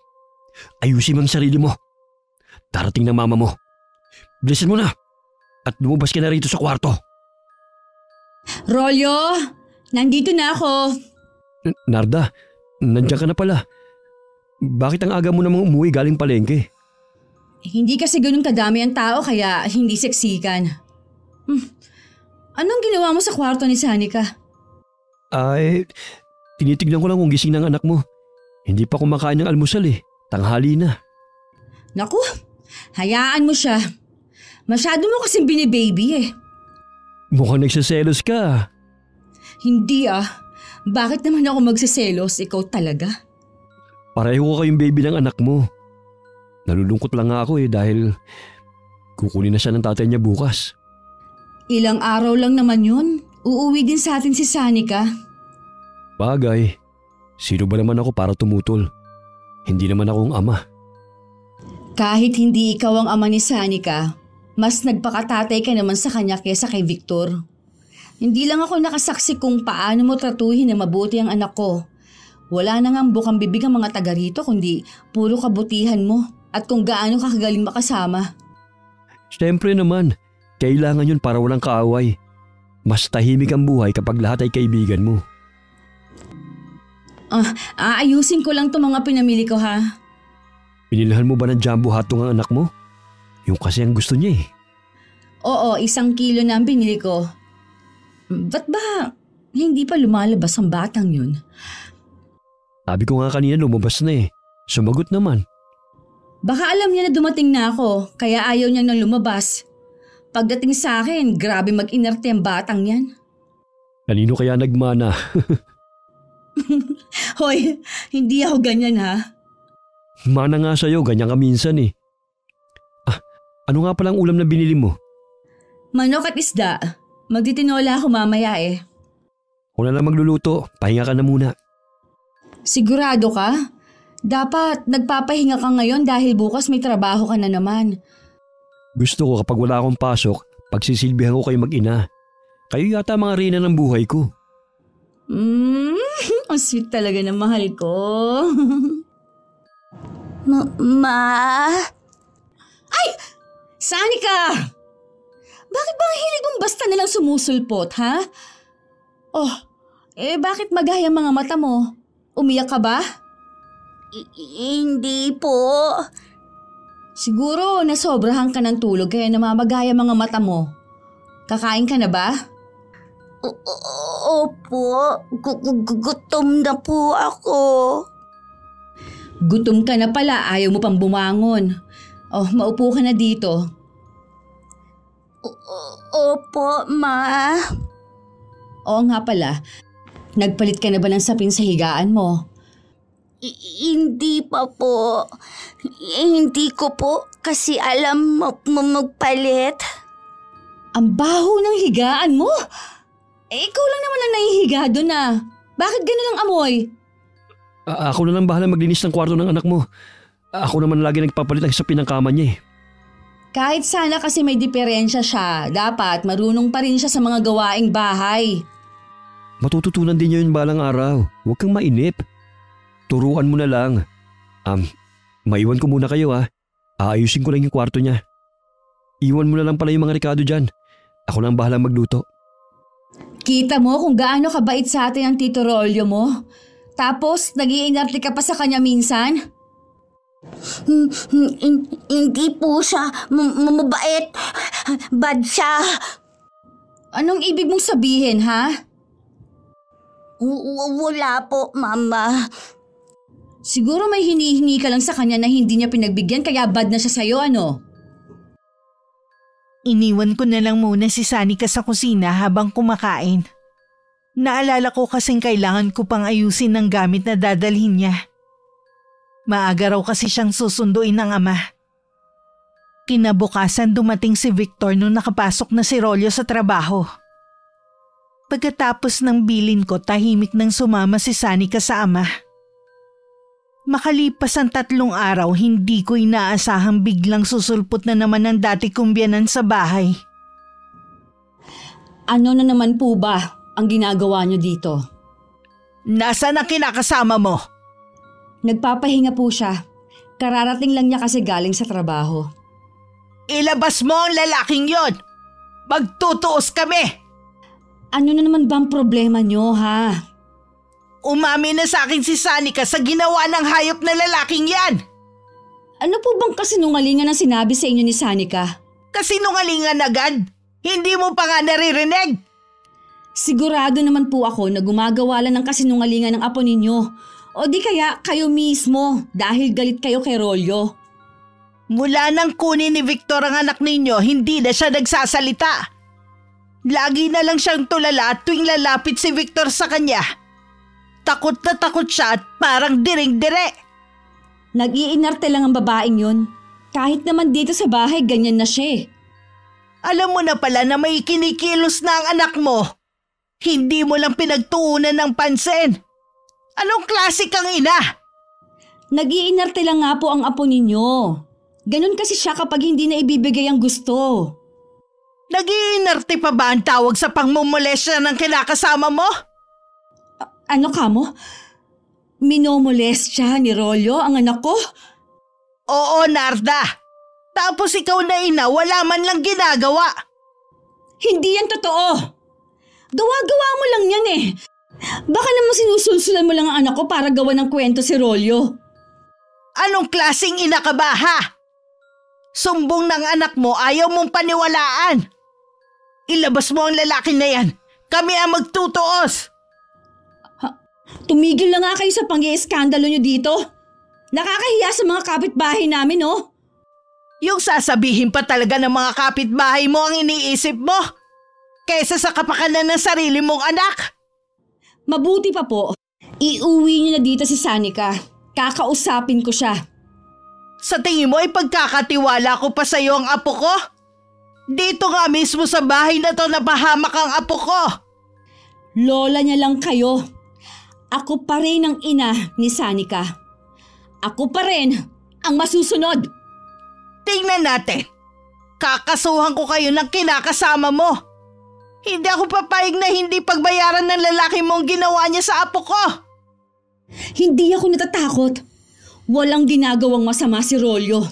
Ayusin mo ang sarili mo. Darating na mama mo. Bilisan mo na. At lumabas ka na rito sa kwarto. Rolyo, nandito na ako. Narda, nandiyan ka na pala. Bakit ang aga mo namang umuwi galing palengke? Hindi kasi ganun kadami ang tao kaya hindi seksikan. Anong ginawa mo sa kwarto ni Sanika? Ay, tinitignan ko lang kung gising ng anak mo. Hindi pa kumakain ng almusal eh. Tanghali na. Naku, hayaan mo siya. Masyado mo kasing binibaby eh. Mukhang nagsiselos ka. Hindi ah. Bakit naman ako magsiselos? Ikaw talaga? Pareho ko kayong baby ng anak mo. Nalulungkot lang nga ako eh dahil kukunin na siya ng tatay niya bukas. Ilang araw lang naman yun. Uuwi din sa atin si Sanika. Bagay. Sino ba naman ako para tumutol? Hindi naman ako ang ama. Kahit hindi ikaw ang ama ni Sanika, mas nagpakatatay ka naman sa kanya kaysa kay Victor. Hindi lang ako nakasaksi kung paano mo tratuhin na mabuti ang anak ko. Wala na ngang bukang bibig ang mga taga rito kundi puro kabutihan mo at kung gaano ka kagaling makasama. Siyempre naman, kailangan yun para walang kaaway. Mas tahimik ang buhay kapag lahat ay kaibigan mo. Aayusin ko lang itong mga pinamili ko ha. Pinilhan mo ba ng jumbo hotdog ang anak mo? Yung kasi ang gusto niya eh. Oo, 1 kilo na ang binili ko. Ba't ba hindi pa lumalabas ang batang yun? Sabi ko nga kanina lumabas na eh. Sumagot naman. Baka alam niya na dumating na ako, kaya ayaw niya nang lumabas. Pagdating sa akin, grabe mag-inerte ang batang yan. Kanino kaya nagmana? Hoy, hindi ako ganyan ha. Mana nga sa'yo, ganyan ka minsan eh. Ano nga palang ulam na binili mo? Manok at isda. Magtitinola ako mamaya eh. Ako na lang magluluto, pahinga ka na muna. Sigurado ka? Dapat nagpapahinga ka ngayon dahil bukas may trabaho ka na naman. Gusto ko kapag wala akong pasok, pagsisilbihan ko kayo mag-ina. Kayo yata mga reyna ng buhay ko. Ang sweet talaga ng mahal ko. Ma? Ay! Sanika! Bakit ba ang hilig mong basta nalang sumusulpot, ha? Oh, bakit magaya ang mga mata mo? Umiyak ka ba? Hindi po. Siguro nasobrahan ka ng tulog kaya namamagaya mga mata mo. Kakain ka na ba? Opo, gutom na po ako. Gutom ka na pala, ayaw mo pang bumangon. Oh, maupo ka na dito. Opo, Ma. Oo nga pala, nagpalit ka na ba ng sapin sa higaan mo? Hindi pa po. Hindi ko po kasi alam magpalit. Ang baho ng higaan mo? Ikaw lang naman ang nahihiga doon ah. Bakit ganun ang amoy? Ako na lang bahala maglinis ng kwarto ng anak mo. Ako naman lagi nagpapalit ng sapin ng kama niya eh. Kahit sana kasi may diferensya siya, dapat marunong pa rin siya sa mga gawaing bahay. Matututunan din niya yun balang araw. Huwag kang mainip. Turuan mo na lang. Maiwan ko muna kayo ha. Aayusin ko lang yung kwarto niya. Iwan mo na lang pala yung mga rekado dyan. Ako lang bahala magluto. Kita mo kung gaano kabait sa atin ang Tito Rolyo mo. Tapos nag-iinarte ka pa sa kanya minsan? Hindi po siya mabait. Bad siya. Anong ibig mong sabihin ha? Wala po, Mama. Siguro may hinihingi ka lang sa kanya na hindi niya pinagbigyan kaya bad na siya sa'yo ano? Iniwan ko na lang muna si Sanika sa kusina habang kumakain. Naalala ko kasing kailangan ko pang ayusin ng gamit na dadalhin niya. Maaga raw kasi siyang susunduin ng ama. Kinabukasan dumating si Victor nung nakapasok na si Rolyo sa trabaho. Pagkatapos ng bilin ko, tahimik nang sumama si Sanika sa ama. Makalipas ang 3 araw, hindi ko inaasahang biglang susulpot na naman ang dati kong biyanan sa bahay. Ano na naman po ba ang ginagawa niyo dito? Nasaan ang kinakasama mo? Nagpapahinga po siya. Kararating lang niya kasi galing sa trabaho. Ilabas mo ang lalaking yon! Magtutuos kami! Ano na naman bang problema niyo ha? Umami na sa akin si Sanika sa ginawa ng hayop na lalaking yan! Ano po bang kasinungalingan ang sinabi sa inyo ni Sanika? Kasinungalingan agad? Hindi mo pa nga naririnig? Sigurado naman po ako na gumagawa lang ng kasinungalingan ng apo ninyo. O di kaya kayo mismo dahil galit kayo kay Rolyo. Mula nang kunin ni Victor ang anak ninyo, hindi na siya nagsasalita. Lagi na lang siyang tulala tuwing lalapit si Victor sa kanya. Takot na takot siya at parang diring-dire. Nag-iinarte lang ang babaeng yun. Kahit naman dito sa bahay, ganyan na siya. Alam mo na pala na may kinikilos na ang anak mo. Hindi mo lang pinagtuunan ng pansin. Anong klase kang ina? Nag-iinarte lang nga po ang apo ninyo. Ganon kasi siya kapag hindi na ibibigay ang gusto. Nag-iinarte pa ba ang tawag sa pangmumolestya ng kinakasama mo? Ano ka mo? Minomolestya ni Rolyo ang anak ko? Oo, Narda. Tapos ikaw na ina, wala man lang ginagawa. Hindi yan totoo. Gawa-gawa mo lang yan eh. Baka naman sinusulsulan mo lang ang anak ko para gawa ng kwento si Rolyo. Anong klaseng ina ka ba ha? Sumbong ng anak mo, ayaw mong paniwalaan. Ilabas mo ang lalaki na yan. Kami ang magtutuos. Tumigil na nga kayo sa pang-iiskandalo nyo dito. Nakakahiya sa mga kapitbahay namin, oh. Yung sasabihin pa talaga ng mga kapitbahay mo ang iniisip mo, kaysa sa kapakanan ng sarili mong anak. Mabuti pa po, iuwi nyo na dito si Sanika. Kakausapin ko siya. Sa tingin mo ipagkakatiwala ko pa sa'yo ang apo ko? Dito nga mismo sa bahay na to napahamak ang apo ko. Lola niya lang kayo. Ako pa rin ang ina ni Sanika. Ako pa rin ang masusunod. Tingnan natin. Kakasuhan ko kayo ng kinakasama mo. Hindi ako papayag na hindi pagbayaran ng lalaki mong ginawa niya sa apo ko. Hindi ako natatakot. Walang ginagawang masama si Rolyo.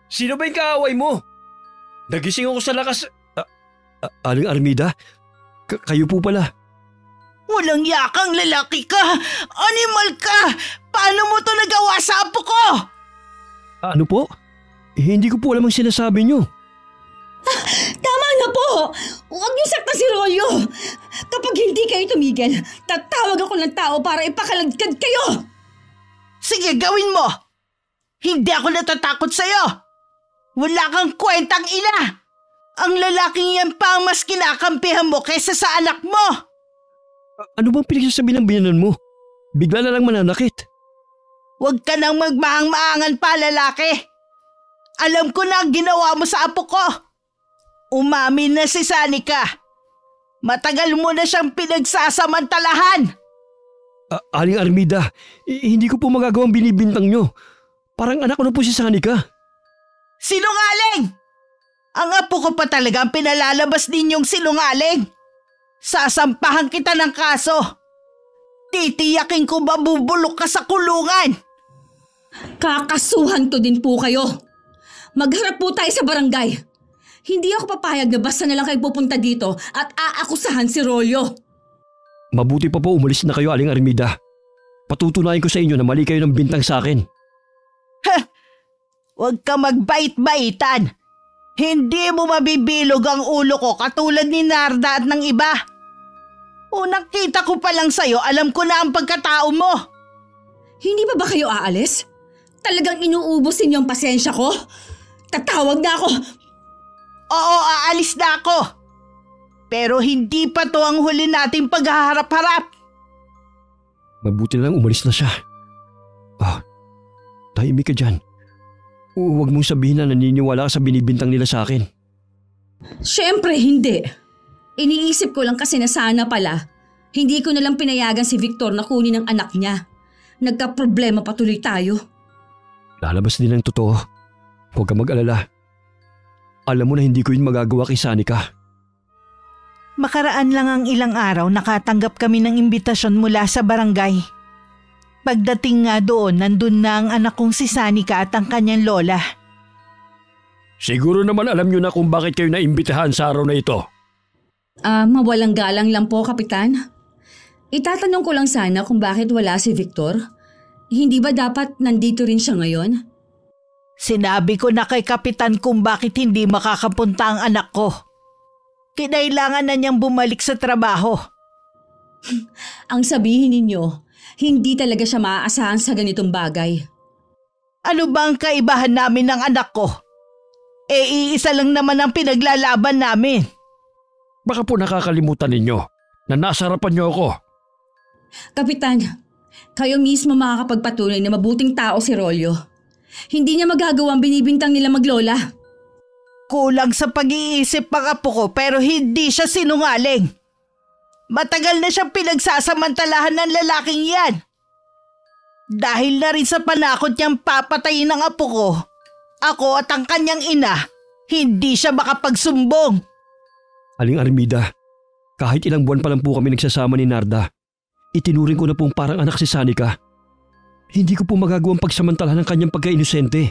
Sino ba yung kaaway mo? Nagising ako sa lakas. Aling Armida? Kayo po pala. Walang yakang lalaki ka! Animal ka! Paano mo to nagawa sa apo ko? Ano po? Hindi ko po alam ang sinasabi niyo. Tama na po! Huwag niyo saktan si Rolyo! Kapag hindi kayo tumigil, tatawag ako ng tao para ipakaladkad kayo! Sige, gawin mo! Hindi ako natatakot sa'yo! Wala kang kwentang ina! Ang lalaking yan pa ang mas kinakampihan mo kaysa sa anak mo! Ano bang pinagsasabi ng biyanan mo? Bigla na lang mananakit. Huwag ka nang magmaang-maangan pa, lalaki! Alam ko na ang ginawa mo sa apo ko! Umamin na si Sanika! Matagal mo na siyang pinagsasamantalahan! Aling Armida, hindi ko po magagawang binibintang nyo. Parang anak ko na po si Sanika. Sinungaling! Ang apo ko pa talaga ang pinalalabas ninyong sinungaling. Sasampahan kita ng kaso. Titiyakin ko mabubulok ka sa kulungan. Kakasuhan ko din po kayo. Magharap po tayo sa barangay. Hindi ako papayag na basta na lang kayo pupunta dito at aakusahan si Rolyo. Mabuti pa po umalis na kayo, Aling Armida. Patutunayan ko sa inyo na mali kayo ng bintang sa akin. Huwag ka magbait-baitan. Hindi mo mabibilog ang ulo ko katulad ni Narda at ng iba. Unang kita ko pa lang sa'yo, alam ko na ang pagkatao mo. Hindi ba kayo aalis? Talagang inuubos ninyo ang pasensya ko? Tatawag na ako. Oo, aalis na ako. Pero hindi pa to ang huli nating paghaharap-harap. Mabuti na lang umalis na siya. Tahimik ka dyan. Huwag mong sabihin na naniniwala ka sa binibintang nila sa akin. Siyempre hindi. Iniisip ko lang kasi na sana pala, hindi ko na lang pinayagan si Victor na kunin ang anak niya. Nagka-problema patuloy tayo. Lalabas din ang totoo. Huwag ka mag-alala. Alam mo na hindi ko yun magagawa kay Sanika. Makaraan lang ang ilang araw nakatanggap kami ng imbitasyon mula sa barangay. Pagdating nga doon, nandun na ang anak kong si Sanika at ang kanyang lola. Siguro naman alam nyo na kung bakit kayo naimbitahan sa araw na ito. Mawalang galang lang po, Kapitan. Itatanong ko lang sana kung bakit wala si Victor. Hindi ba dapat nandito rin siya ngayon? Sinabi ko na kay Kapitan kung bakit hindi makakapunta ang anak ko. Kinailangan na niyang bumalik sa trabaho. Ang sabihin ninyo, hindi talaga siya maaasahan sa ganitong bagay. Ano ba ang kaibahan namin ng anak ko? Iisa lang naman ang pinaglalaban namin. Baka po nakakalimutan ninyo na nasa harapan niyo ako. Kapitan, kayo mismo makakapagpatunay na mabuting tao si Rolyo. Hindi niya magagawa ang binibintang nila maglola. Kulang sa pag-iisip ang apo ko pero hindi siya sinungaling. Matagal na siyang pinagsasamantalahan ng lalaking yan. Dahil na rin sa panakot niyang papatayin ng apo ko, ako at ang kanyang ina, hindi siya makapagsumbong. Aling Armida, kahit ilang buwan pa lang po kami nagsasama ni Narda, itinuring ko na pong parang anak si Sanika. Hindi ko po magagawang pagsamantalahan ng kanyang pagka-inosente.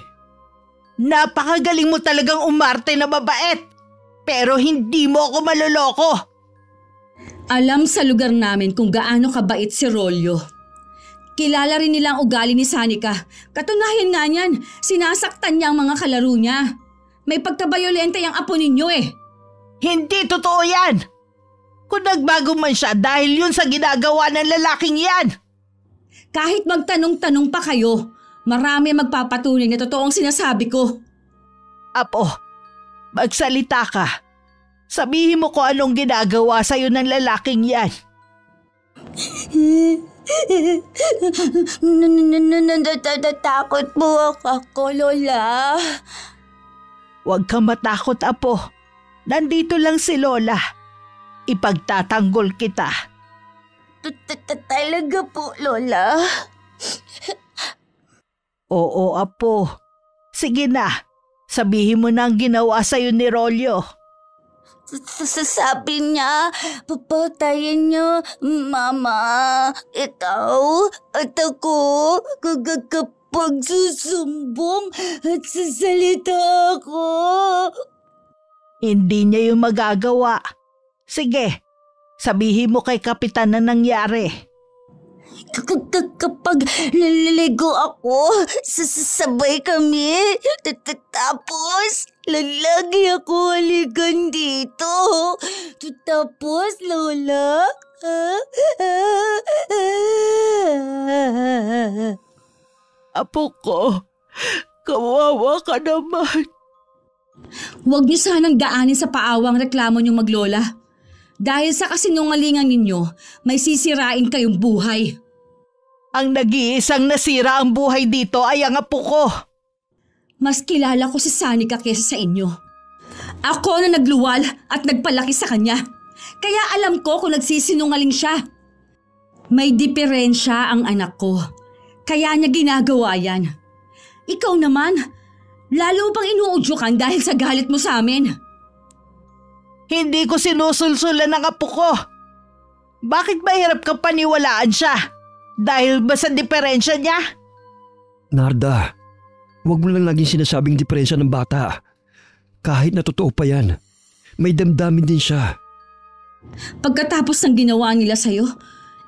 Napakagaling mo talagang umarte na mabait, pero hindi mo ako maloloko. Alam sa lugar namin kung gaano kabait si Rolyo. Kilala rin nila ang ugali ni Sanika. Katunayan nga niyan, sinasaktan niya ang mga kalaro niya. May pagkabayolente yung apo ninyo eh. Hindi totoo yan. Kung nagbago man siya dahil yun sa ginagawa ng lalaking yan. Kahit magtanong-tanong pa kayo, marami magpapatunay na totoo ang sinasabi ko. Apo, magsalita ka. Sabihin mo kung anong ginagawa sa'yo ng lalaking yan. Natatakot po ako, Lola. Huwag kang matakot, Apo. Nandito lang si Lola. Ipagtatanggol kita. Talaga po, Lola? Oo, Apo. Sige na. Sabihin mo na ang ginawa sa'yo ni Rolyo. Sabi niya, papatayin niya, Mama, ikaw at ako kapag susumbong at sasalita ako. Hindi niya yung magagawa. Sige, sabihin mo kay Kapitan na nangyari. Kapag naliligo ako, sabay kami. Tapos, lagi ako halikan dito. Tapos, Lola, Apo ko, kawawa ka naman. Huwag niyo sanang daanin sa paawang reklamo niyong maglola. Dahil sa kasinungalingan ninyo, may sisirain kayong buhay. Ang nag-iisang nasira ang buhay dito ay ang apo ko. Mas kilala ko si Sanika kesa sa inyo. Ako na nagluwal at nagpalaki sa kanya. Kaya alam ko kung nagsisinungaling siya. May diferensya ang anak ko. Kaya niya ginagawa yan. Ikaw naman, lalo pang inuudyukan dahil sa galit mo sa amin. Hindi ko sinusulsulan ng apo ko. Bakit mahirap kang paniwalaan siya? Dahil ba sa diferensya niya? Narda, huwag mo lang laging sinasabing diferensya ng bata. Kahit na totoo pa yan, may damdamin din siya. Pagkatapos ng ginawa nila sa'yo,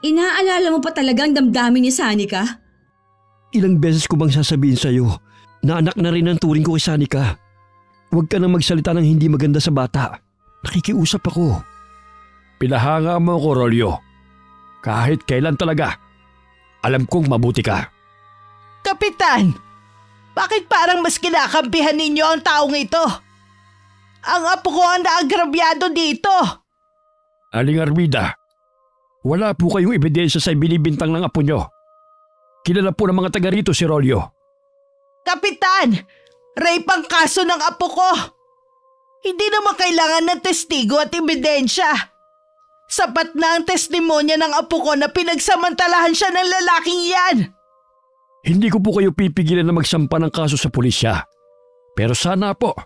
inaalala mo pa talagang damdamin ni Sanika? Ilang beses ko bang sasabihin sa'yo na anak na rin ang turing ko kay Sanika? Huwag ka nang magsalita ng hindi maganda sa bata. Nakikiusap ako. Pinahanga mo ko, Rolyo. Kahit kailan talaga. Alam kong mabuti ka. Kapitan, bakit parang mas kinakampihan ninyo ang taong ito? Ang apo ko ang naagrabyado dito. Aling Armida, wala po kayong ebidensya sa binibintang ng apo nyo. Kilala po ng mga taga rito si Rolyo. Kapitan, rape ang kaso ng apo ko. Hindi naman kailangan ng testigo at ebidensya. Sapat na ang testimonya ng apo ko na pinagsamantalahan siya ng lalaking yan. Hindi ko po kayo pipigilan na magsampa ng kaso sa pulisya. Pero sana po,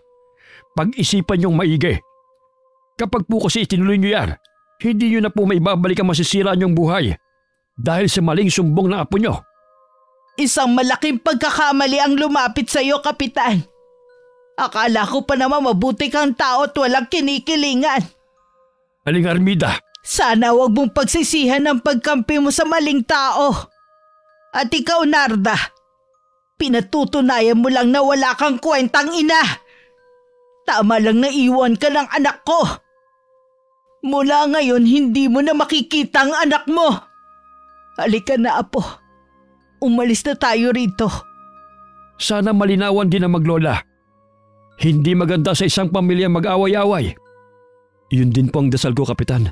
pag-isipan niyong maigi. Kapag po kasi itinuloy niyo yan, hindi niyo na po may babalik ang masisira niyong buhay dahil sa maling sumbong ng apo niyo. Isang malaking pagkakamali ang lumapit sa iyo, Kapitan. Akala ko pa naman mabuti kang tao at walang kinikilingan. Aling Armida, sana wag mong pagsisihan ang pagkampi mo sa maling tao. At ikaw, Narda, pinatutunayan mo lang na wala kang kwentang ina. Tama lang na iwan ka ng anak ko. Mula ngayon, hindi mo na makikita ang anak mo. Halika na, apo. Umalis na tayo rito. sana malinawan din ang maglola. Hindi maganda sa isang pamilya mag-away-away. Yun din po ang dasal ko, Kapitan.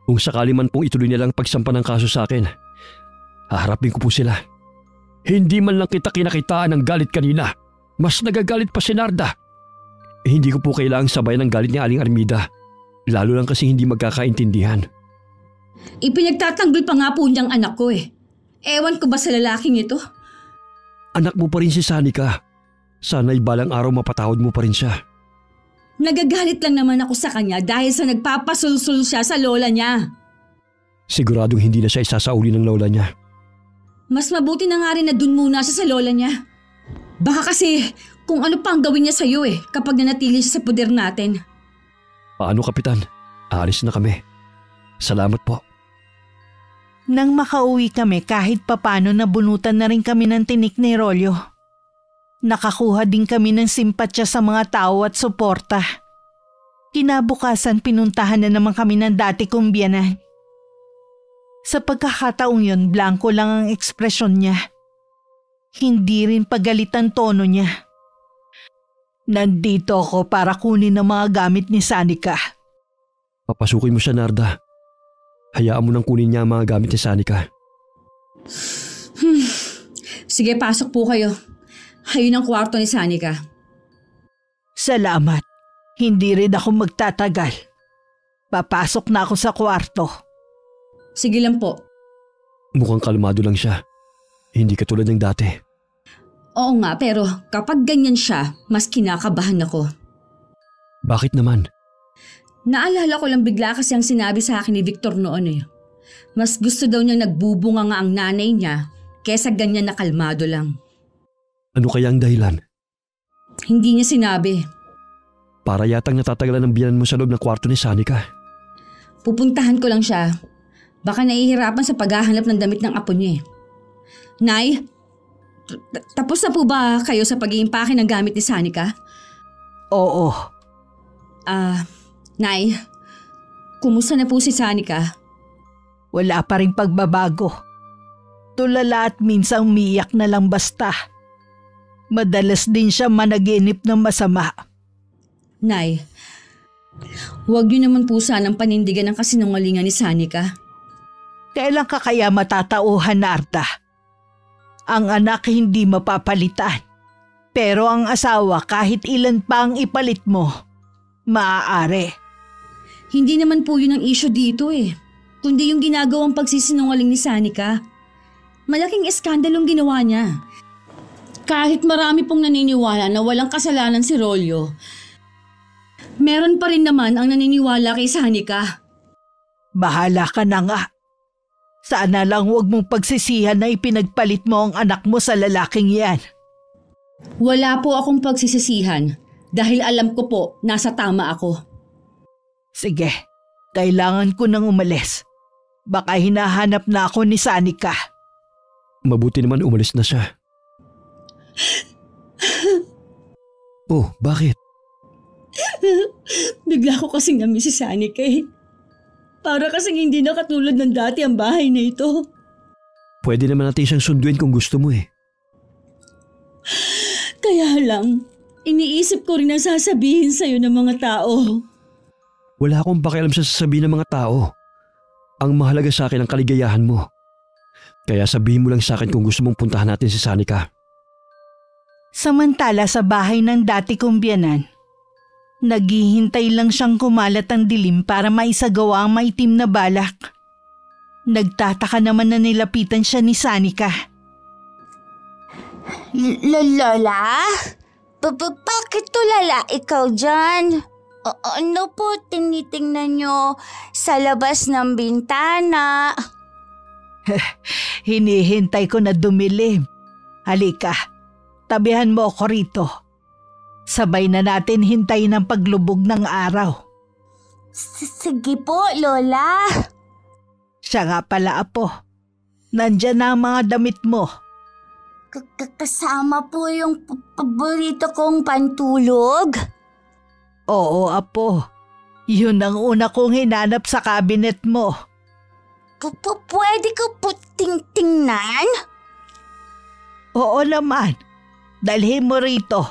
Kung sakali man pong ituloy nilang pagsampa ng kaso sa akin, haharapin ko po sila. Hindi man lang kita kinakitaan ng galit kanina. Mas nagagalit pa si Narda. Hindi ko po kailangang sabayan ng galit ni Aling Armida. Lalo lang kasi hindi magkakaintindihan. Ipinagtatanggol pa nga po niyang anak ko eh. Ewan ko ba sa lalaking ito? Anak mo pa rin si Sanika. Sana'y balang araw mapatawad mo pa rin siya. Nagagalit lang naman ako sa kanya dahil sa nagpapasulsul siya sa lola niya. Siguradong hindi na siya isasauli ng lola niya. Mas mabuti na nga rin na dun muna siya sa lola niya. Baka kasi kung ano pa ang gawin niya sa'yo eh kapag nanatili siya sa poder natin. Paano, Kapitan? Aalis na kami. Salamat po. Nang makauwi kami kahit papano nabunutan na rin kami ng tinik ni Rolyo. Nakakuha din kami ng simpatya sa mga tao at suporta. Kinabukasan pinuntahan na naman kami ng dati kong biyanan. Sa pagkakataong yun, blanco lang ang ekspresyon niya. Hindi rin pagalit ang tono niya. Nandito ako para kunin ang mga gamit ni Sanika. Papasukin mo siya, Narda. Hayaan mo nang kunin niya ang mga gamit ni Sanika. Sige, pasok po kayo. Ayun ang kwarto ni Sanika. Salamat. Hindi rin ako magtatagal. Papasok na ako sa kwarto. Sige lang po. Mukhang kalmado lang siya. Hindi katulad ng dati. Oo nga, pero kapag ganyan siya, mas kinakabahan ako. Bakit naman? Naalala ko lang bigla kasi ang sinabi sa akin ni Victor noon eh. Mas gusto daw niya nagbubunga nga ang nanay niya kesa ganyan na kalmado lang. Ano kaya ang dahilan? Hindi niya sinabi. Para yatang natatagalan ng biyanan mo sa loob ng kwarto ni Sanika. Pupuntahan ko lang siya. Baka nahihirapan sa paghahanap ng damit ng apo niya eh. Nay, tapos na po ba kayo sa pag-iimpake ng gamit ni Sanika? Oo. Nay, kumusta na po si Sanika? Wala pa rin pagbabago. Tulala at minsan umiiyak na lang basta. Madalas din siya managinip ng masama. Nay, huwag niyo naman po sanang panindigan ang kasinungalingan ni Sanika. Kailan ka kaya matatauhan, Narda? Ang anak hindi mapapalitan. Pero ang asawa kahit ilan pa ang ipalit mo, maaari. Hindi naman po yun ang issue dito eh. Kundi yung ginagawang pagsisinungaling ni Sanika. Malaking eskandalong ginawa niya. Kahit marami pong naniniwala na walang kasalanan si Rolyo, meron pa rin naman ang naniniwala kay Sanika. Bahala ka na nga. Sana lang huwag mong pagsisihan na ipinagpalit mo ang anak mo sa lalaking yan. Wala po akong pagsisisihan dahil alam ko po nasa tama ako. Sige, kailangan ko nang umalis. Baka hinahanap na ako ni Sanika. Mabuti naman umalis na siya. Oh, bakit? Bigla ko kasing namiss si Sanika eh. Para kasing hindi na katulad ng dati ang bahay na ito. Pwede naman natin siyang sunduin kung gusto mo eh. Kaya lang, iniisip ko rin ang sasabihin sa'yo ng mga tao. Wala akong pakialam sa sasabihin ng mga tao. Ang mahalaga sa akin ang kaligayahan mo. Kaya sabihin mo lang sa akin kung gusto mong puntahan natin si Sanika. Samantala sa bahay ng dati kong biyanan, naghihintay lang siyang kumalat ang dilim para maisagawa ang maitim na balak. Nagtataka naman na nilapitan siya ni Sanika. Lola? Bakit tulala ikaw dyan? Ano po tinitingnan nyo sa labas ng bintana? Hinihintay ko na dumilim. Halika, tabihan mo ako rito. Sabay na natin hintayin ang paglubog ng araw. Sige po, Lola. Siya nga pala, Apo. Nandyan na ang mga damit mo. Kasama po yung paborito kong pantulog? Oo, Apo. Yun ang una kong hinanap sa kabinet mo. Pwede ko po tingnan? Oo naman. Dalhin mo rito.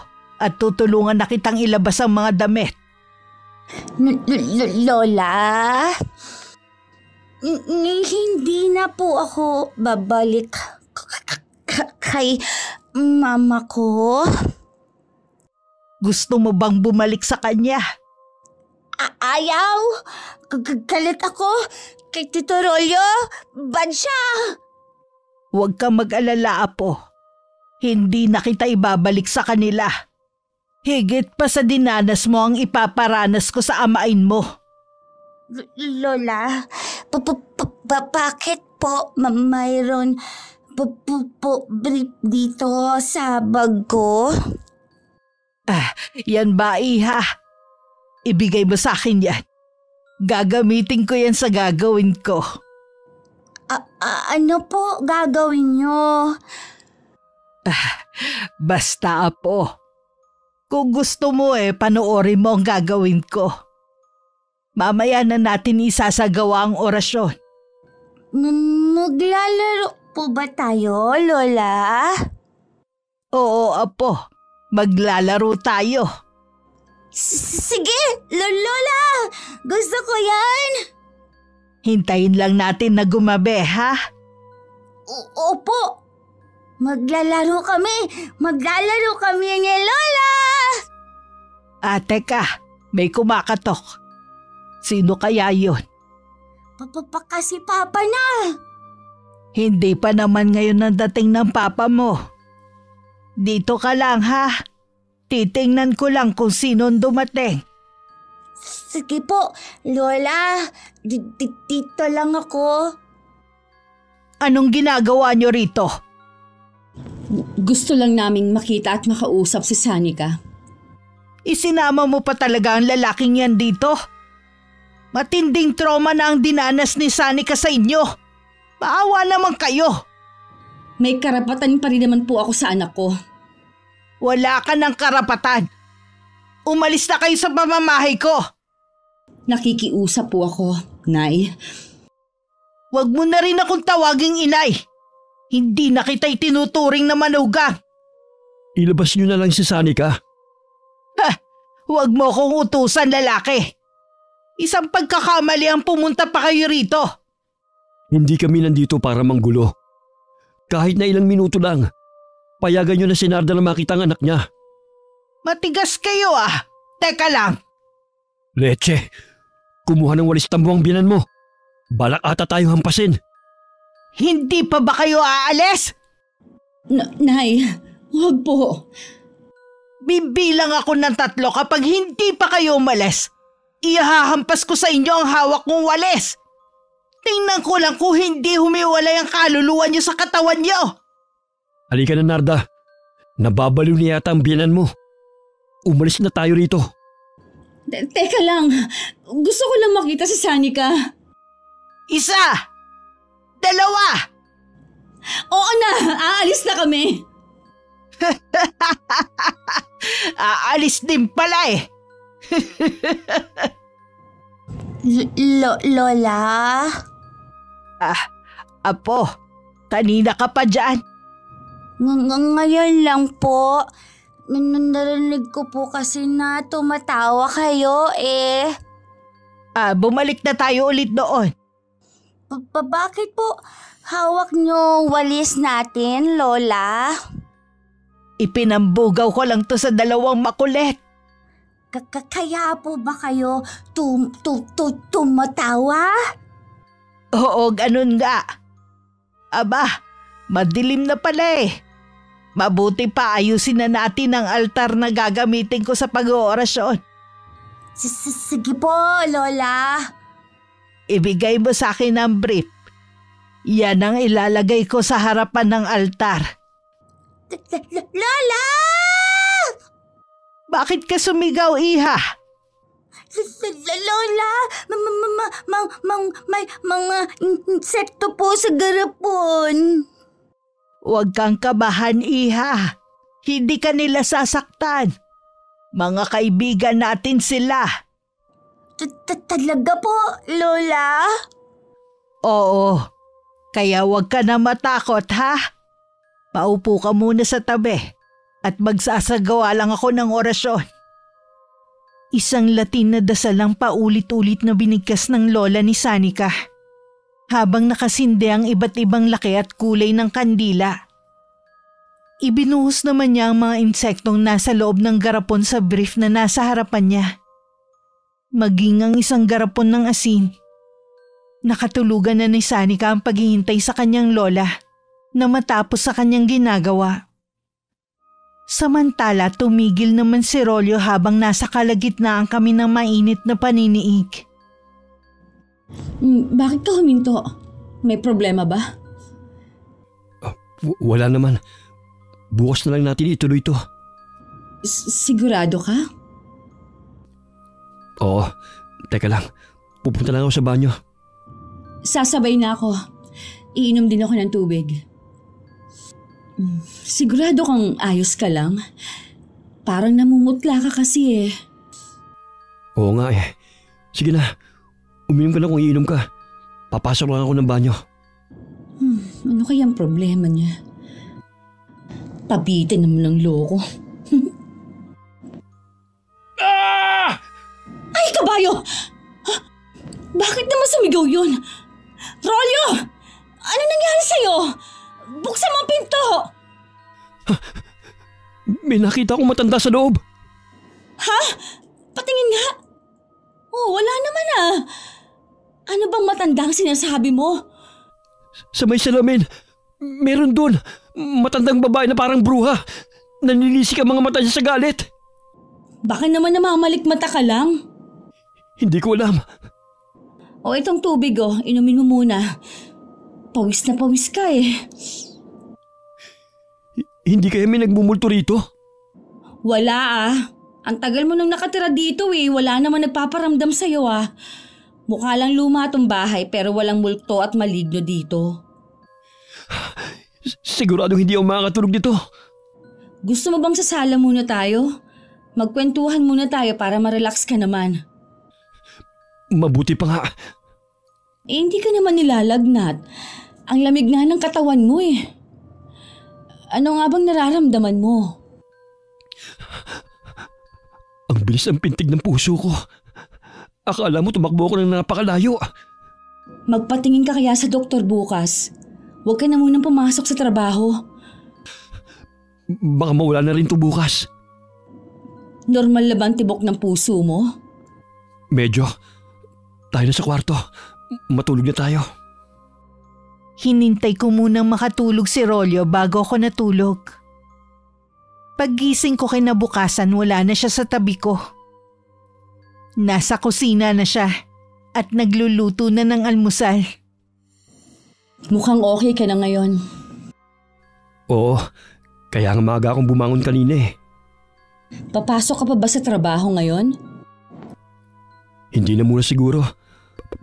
At tutulungan na kitang ilabas ang mga damit. Lola? Hindi na po ako babalik kay mama ko. Gusto mo bang bumalik sa kanya? Ayaw! Galit ako kay Tito Rolyo. Bad siya! Huwag kang mag-alala, Apo. Hindi na kita ibabalik sa kanila. Higit pa sa dinanas mo ang ipaparanas ko sa amain mo. Lola, bakit po mayroon brief dito sa bag ko? Yan ba, Iha? Ibigay mo sa akin yan. Gagamitin ko yan sa gagawin ko. Ano po gagawin nyo? Basta, Apo. Kung gusto mo panoorin mo ang gagawin ko. Mamaya na natin isasagawa ang orasyon. Maglalaro po ba tayo, Lola? Oo, Apo. Maglalaro tayo. Sige, Lola! Gusto ko yan! Hintayin lang natin na gumabi, ha? Opo! Maglalaro kami ni Lola! Teka, may kumakatok. Sino kaya yun? Kasi Papa na! Hindi pa naman ngayon ang dating ng Papa mo. Dito ka lang, ha? Titingnan ko lang kung sino dumating. Sige po, Lola. Dito lang ako. Anong ginagawa niyo rito? Gusto lang naming makita at makausap si Sanika. Isinama mo pa talaga ang lalaking yan dito? Matinding trauma na ang dinanas ni Sanika sa inyo. Maawa naman kayo. May karapatan pa rin naman po ako sa anak ko. Wala ka ng karapatan. Umalis na kayo sa pamamahay ko. Nakikiusap po ako, Nay. Huwag mo na rin akong tawaging inay. Hindi na kita itinuturing na manugang. Ilabas niyo na lang si Sanika. Huwag mo akong utusan, lalaki. Isang pagkakamali ang pumunta pa kayo rito. Hindi kami nandito para manggulo. Kahit na ilang minuto lang, payagan niyo na si Narda na makita ang anak niya. Matigas kayo ah. Teka lang. Leche, kumuha ng walis tambo ang biyanan mo. Balak ata tayo hampasin. Hindi pa ba kayo aalis? Nay, huwag po. Bibilang ako ng 3 kapag hindi pa kayo umalis. Ihahampas ko sa inyo ang hawak kong walis. Tingnan ko lang kung hindi humiwalay ang kaluluwa niyo sa katawan niyo. Halika na, Narda. Nababaliw niya yata ang biyanan mo. Umalis na tayo rito. Teka lang. Gusto ko lang makita si Sanika. 1, 2. Oo na, aalis na kami. Aalis din pala eh. Lola? Apo, kanina ka pa dyan. Ngayon lang po. Narinig ko po kasi na tumatawa kayo eh. Bumalik na tayo ulit doon. Bakit po hawak niyo walis natin, Lola? Ipinambugaw ko lang to sa 2 makulit. Kaya po ba kayo tumatawa? Oo, ganun nga. Aba, madilim na pala eh. Mabuti pa ayusin na natin ang altar na gagamitin ko sa pag-oorasyon. Sige po, Lola. Ibigay mo sa akin ang brief. Yan ang ilalagay ko sa harapan ng altar. Lola! Bakit ka sumigaw, iha? Lola, may mga insekto po sa garapon. Huwag kang kabahan, iha. Hindi ka nila sasaktan. Mga kaibigan natin sila. Talaga po, Lola? Oo. Kaya huwag ka na matakot, ha? Paupo ka muna sa tabi at magsasagawa lang ako ng orasyon. Isang Latin na dasal ang paulit-ulit na binigkas ng lola ni Sanika habang nakasinde ang iba't ibang laki at kulay ng kandila. Ibinuhos naman niya ang mga insektong nasa loob ng garapon sa brief na nasa harapan niya. Maging ang isang garapon ng asin. Nakatulugan na ni Sanika ang paghihintay sa kanyang lola na matapos sa kanyang ginagawa. Samantala tumigil naman si Rolyo habang nasa kalagitnaan kami ng mainit na paniniig. Bakit ka huminto? May problema ba? Wala naman. Bukas na lang natin ituloy ito. Sigurado ka? Oo. Teka lang. Pupunta lang ako sa banyo. Sasabay na ako. Iinom din ako ng tubig. Sigurado kang ayos ka lang? Parang namumutla ka kasi eh. Oo nga eh. Sige na. Uminom ka na kung iinom ka. Papasok lang ako ng banyo. Ano kayang problema niya? Pabitin naman ng loko. Ay, kabayo! Bakit naman sumigaw yun? Rolyo! Ano nangyari sa'yo? Buksan mo ang pinto! May nakita akong matanda sa loob. Ha? Patingin nga. Oh, wala naman ah. Ano bang matanda ang sinasabi mo? Sa may salamin. Meron doon. Matandang babae na parang bruha. Nanilisik ang mga mata niya sa galit. Baka naman namamalikmata ka lang. Hindi ko alam. O itong tubig oh, inumin mo muna. Pawis na pawis ka eh. Hindi kaya may nagmumulto rito? Wala ah. Ang tagal mo nang nakatira dito eh. Wala naman nagpaparamdam sa'yo ah. Mukha lang luma tong bahay pero walang multo at maligno dito. Siguradong hindi ako makakatulog dito. Gusto mo bang sasala muna tayo? Magkwentuhan muna tayo para ma-relax ka naman. Mabuti pa nga. Hindi ka naman nilalagnat. Ang lamig na ng katawan mo eh. Ano nga bang nararamdaman mo? Ang bilis ng pintig ng puso ko. Akala mo tumakbo ko ng napakalayo. Magpatingin ka kaya sa doktor bukas. Huwag ka na munang pumasok sa trabaho. Baka mawala na rin to bukas. Normal na ba ang tibok ng puso mo? Medyo. Tayo na sa kwarto. Matulog na tayo. Hinintay ko munang makatulog si Rolyo bago ako natulog. Paggising ko kinabukasan, wala na siya sa tabi ko. Nasa kusina na siya at nagluluto na ng almusal. Mukhang okay ka na ngayon. Oo, kaya nga maaga akong bumangon kanina eh. Papasok ka pa ba sa trabaho ngayon? Hindi na muna siguro.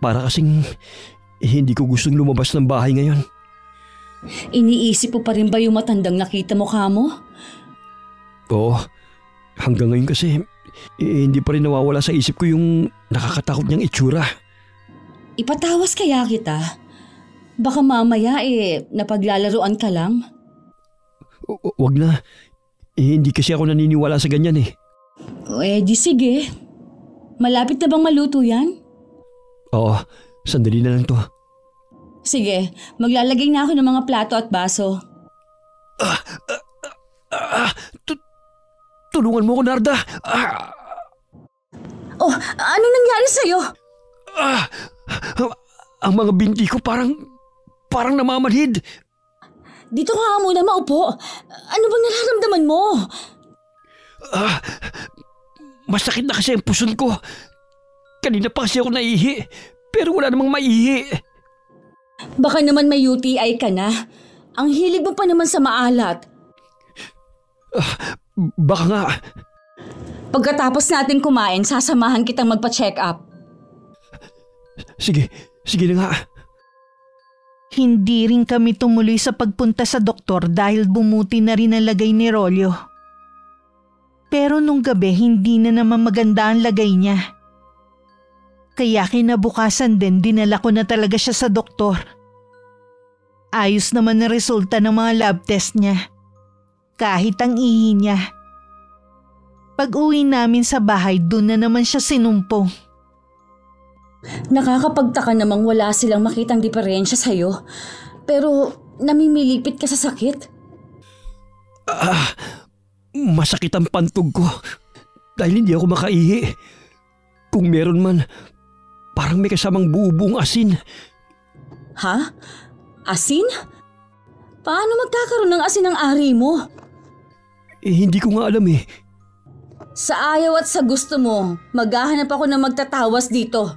Para kasing hindi ko gustong lumabas ng bahay ngayon. Iniisip mo pa rin ba yung matandang nakita mo kamo? Oo, hanggang ngayon kasi hindi pa rin nawawala sa isip ko yung nakakatakot niyang itsura. Ipatawas kaya kita? Baka mamaya napaglalaroan ka lang? Wag na. Hindi kasi ako naniniwala sa ganyan eh. Di sige. Malapit na bang maluto yan? Oo, sandali na lang to. Sige, maglalagay na ako ng mga plato at baso. Tulungan mo ko, Narda. Oh, anong nangyari sa'yo? Ang mga binti ko parang namamanhid. Dito ka nga muna maupo. Ano bang nararamdaman mo? Masakit na kasi ang puson ko. Kanina pa kasi ako naihi, pero wala namang maihi. Baka naman may UTI ka na. Ang hilig mo pa naman sa maalat. Baka nga. Pagkatapos natin kumain, sasamahan kitang magpa-check up. Sige na nga. Hindi rin kami tumuloy sa pagpunta sa doktor dahil bumuti na rin ang lagay ni Rolyo. Pero nung gabi hindi na naman maganda ang lagay niya. Kaya kinabukasan din dinala ko na talaga siya sa doktor. Ayos naman na resulta ng mga lab test niya. Kahit ang ihi niya. Pag-uwi namin sa bahay, doon na naman siya sinumpong. Nakakapagtaka namang wala silang makitang diferensya sa'yo. Pero namimilipit ka sa sakit. Masakit ang pantog ko dahil hindi ako makaihi. Kung meron man, parang may kasamang buo-buong asin. Ha? Asin? Paano magkakaroon ng asin ang ari mo? Hindi ko nga alam eh. Sa ayaw at sa gusto mo, maghahanap ako ng magtatawas dito.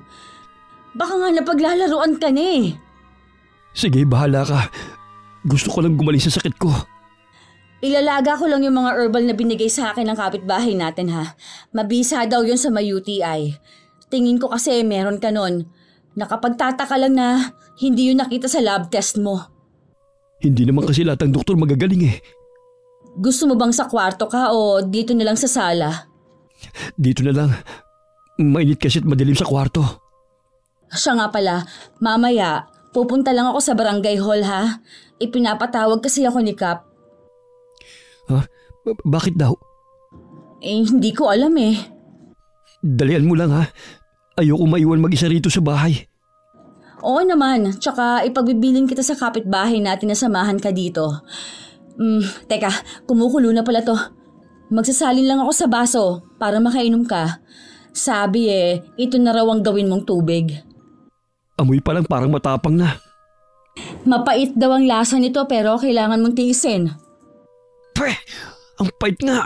Baka nga napaglalaroan ka na eh. Sige, bahala ka. Gusto ko lang gumaling sa sakit ko. Ilalaga ko lang yung mga herbal na binigay sa akin ng kapitbahay natin ha. Mabisa daw yun sa may UTI. Tingin ko kasi meron ka nun. Nakapagtataka lang na hindi yun nakita sa lab test mo. Hindi naman kasi lahat ng doktor magagaling eh. Gusto mo bang sa kwarto ka o dito na lang sa sala? Dito na lang. Mainit kasi at madilim sa kwarto. Siya nga pala, mamaya pupunta lang ako sa barangay hall ha. Ipinapatawag kasi ako ni Kap. Ha? Bakit daw? Hindi ko alam eh. Dalian mo lang ha. Ayoko maiwan mag-isa rito sa bahay. Oo naman, tsaka ipagbibiling kita sa kapitbahay natin na samahan ka dito. Teka, kumukulo na pala to. Magsasalin lang ako sa baso para makainom ka. Sabi ito na raw ang gawin mong tubig. Amoy pa lang parang matapang na. Mapait daw ang lasa nito pero kailangan mong tiisin. Ang pait nga.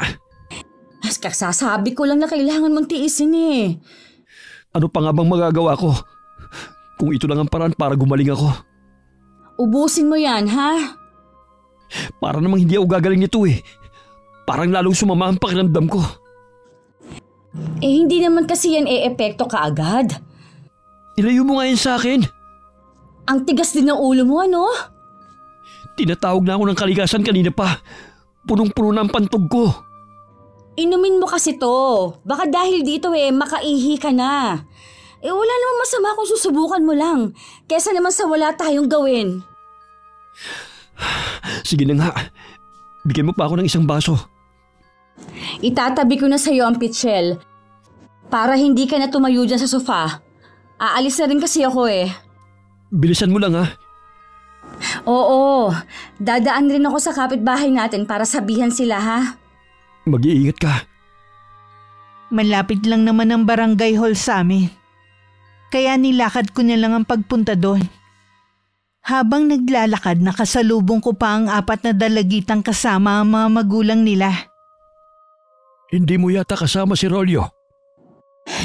Kasasabi ko lang na kailangan mong tiisin eh. Ano pa nga bang magagawa ko? Kung ito lang ang paraan para gumaling ako. Ubusin mo yan, ha? Para namang hindi ako gagaling nito eh. Parang lalong sumama ang pakiramdam ko. Hindi naman kasi yan epekto kaagad. Ilayo mo nga yan sa akin. Ang tigas din ng ulo mo, ano? Tinatawag na ako ng kalikasan kanina pa. Punong-puno na ang pantog ko. Inumin mo kasi to. Baka dahil dito makaihi ka na. Wala namang masama kung susubukan mo lang. Kesa naman sa wala tayong gawin. Sige na nga. Bigyan mo pa ako ng isang baso. Itatabi ko na sa'yo ang pitchel. Para hindi ka na tumayo dyan sa sofa. Aalis na rin kasi ako Bilisan mo lang ha. Oo. Dadaan rin ako sa kapitbahay natin para sabihan sila ha. Mag-iingat ka. Malapit lang naman ang barangay hall sa amin. Kaya nilakad ko na lang ang pagpunta doon. Habang naglalakad, nakasalubong ko pa ang 4 na dalagitang kasama ang mga magulang nila. Hindi mo yata kasama si Rolyo.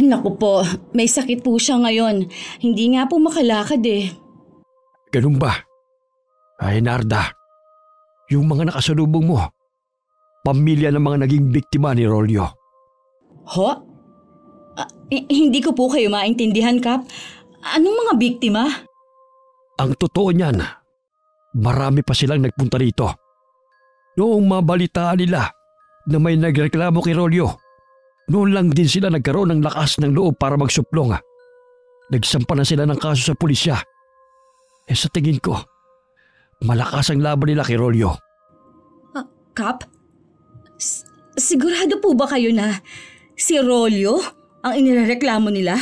Naku po, may sakit po siya ngayon. Hindi nga po makalakad Ganun ba? Ay Narda, yung mga nakasalubong mo, pamilya ng mga naging biktima ni Rolyo. Ho? Hindi ko po kayo maintindihan, Kap. Anong mga biktima? Ang totoo niyan, marami pa silang nagpunta rito. Noong mabalitaan nila na may nagreklamo kay Rolyo, noon lang din sila nagkaroon ng lakas ng loob para magsuplong. Nagsampa na sila ng kaso sa pulisya. Sa tingin ko, malakas ang laban nila kay Rolyo. Kap? Sigurado po ba kayo na si Rolyo ang inireklamo nila?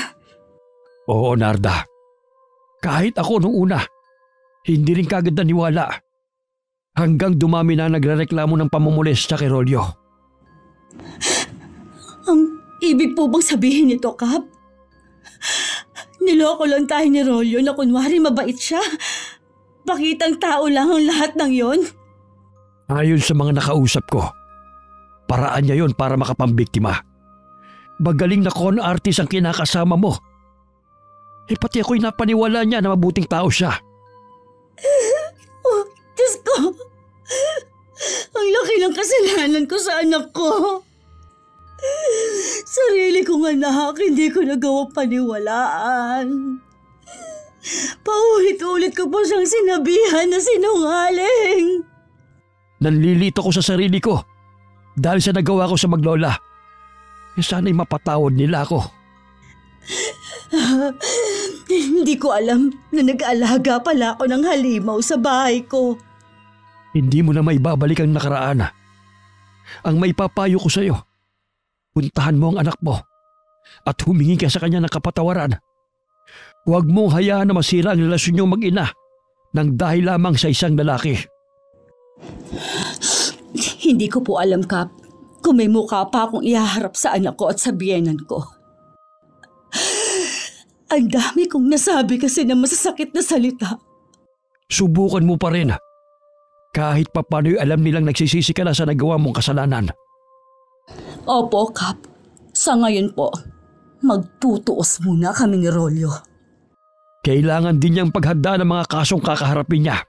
Oo, Narda. Kahit ako nung una, hindi rin kagad naniwala. Hanggang dumami na nagrereklamo ng pamumulesta kay Rolyo. Ang ibig po bang sabihin nito, Kap? Niloko lang tayo ni Rolyo na kunwari mabait siya. Pakitang tao lang ang lahat ng yon. Ayon sa mga nakausap ko, paraan niya yon para makapambiktima. Magaling na con artist ang kinakasama mo. Pati ako'y napaniwala niya na mabuting tao siya. Oh, Diyos ko! Ang laki ng kasalanan ko sa anak ko. Sarili kong anak, hindi ko nagawang paniwalaan. Paulit-ulit ko pa siyang sinabihan na sinungaling. Nanlilito ko sa sarili ko dahil sa nagawa ko sa maglola. Sana'y mapatawad nila ako. Hindi ko alam na nag-aalaga pala ako ng halimaw sa bahay ko. Hindi mo na maibabalik ang nakaraan. Ang maipapayo ko sa iyo, puntahan mo ang anak mo at humingi ka sa kanya ng kapatawaran. Huwag mong hayaan na masira ang relasyon niyong mag-ina nang dahil lamang sa isang lalaki. Hindi ko po alam, Kap, kung may mukha pa akong ihaharap sa anak ko at sa biyenan ko. Ang dami kong nasabi kasi na masasakit na salita. Subukan mo pa rin. Kahit papano'y alam nilang nagsisisi ka na sa nagawa mong kasalanan. Opo, Kap. Sa ngayon po, magtutuos muna kami ni Rolyo. Kailangan din niyang paghanda ng mga kasong kakaharapin niya.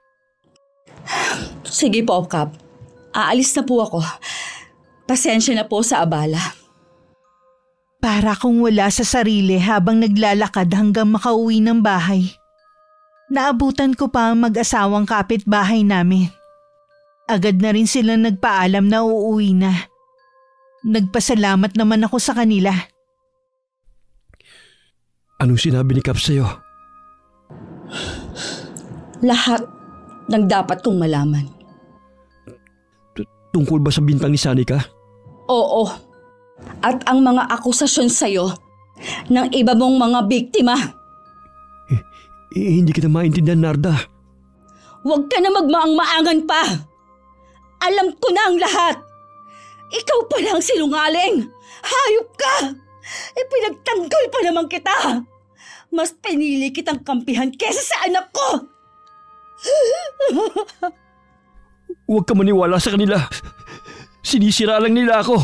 Sige po, Kap. Aalis na po ako. Pasensya na po sa abala. Para kung wala sa sarili habang naglalakad hanggang makauwi ng bahay. Naabutan ko pa ang mag-asawang kapitbahay namin. Agad na rin sila nagpaalam na uuwi na. Nagpasalamat naman ako sa kanila. Anong sinabi ni Kap sa'yo? Lahat ng dapat kong malaman. Tungkol ba sa bintang ni Sanika? Oo. At ang mga akusasyon sa'yo ng iba mong mga biktima. Hindi kita maintindihan, Narda. Huwag ka na magmaang-maangan pa. Alam ko na ang lahat. Ikaw pala ang sinungaling. Hayop ka. Pinagtanggol pa naman kita. Mas pinili kitang kampihan kesa sa anak ko. Huwag ka maniwala sa kanila. Sinisira lang nila ako.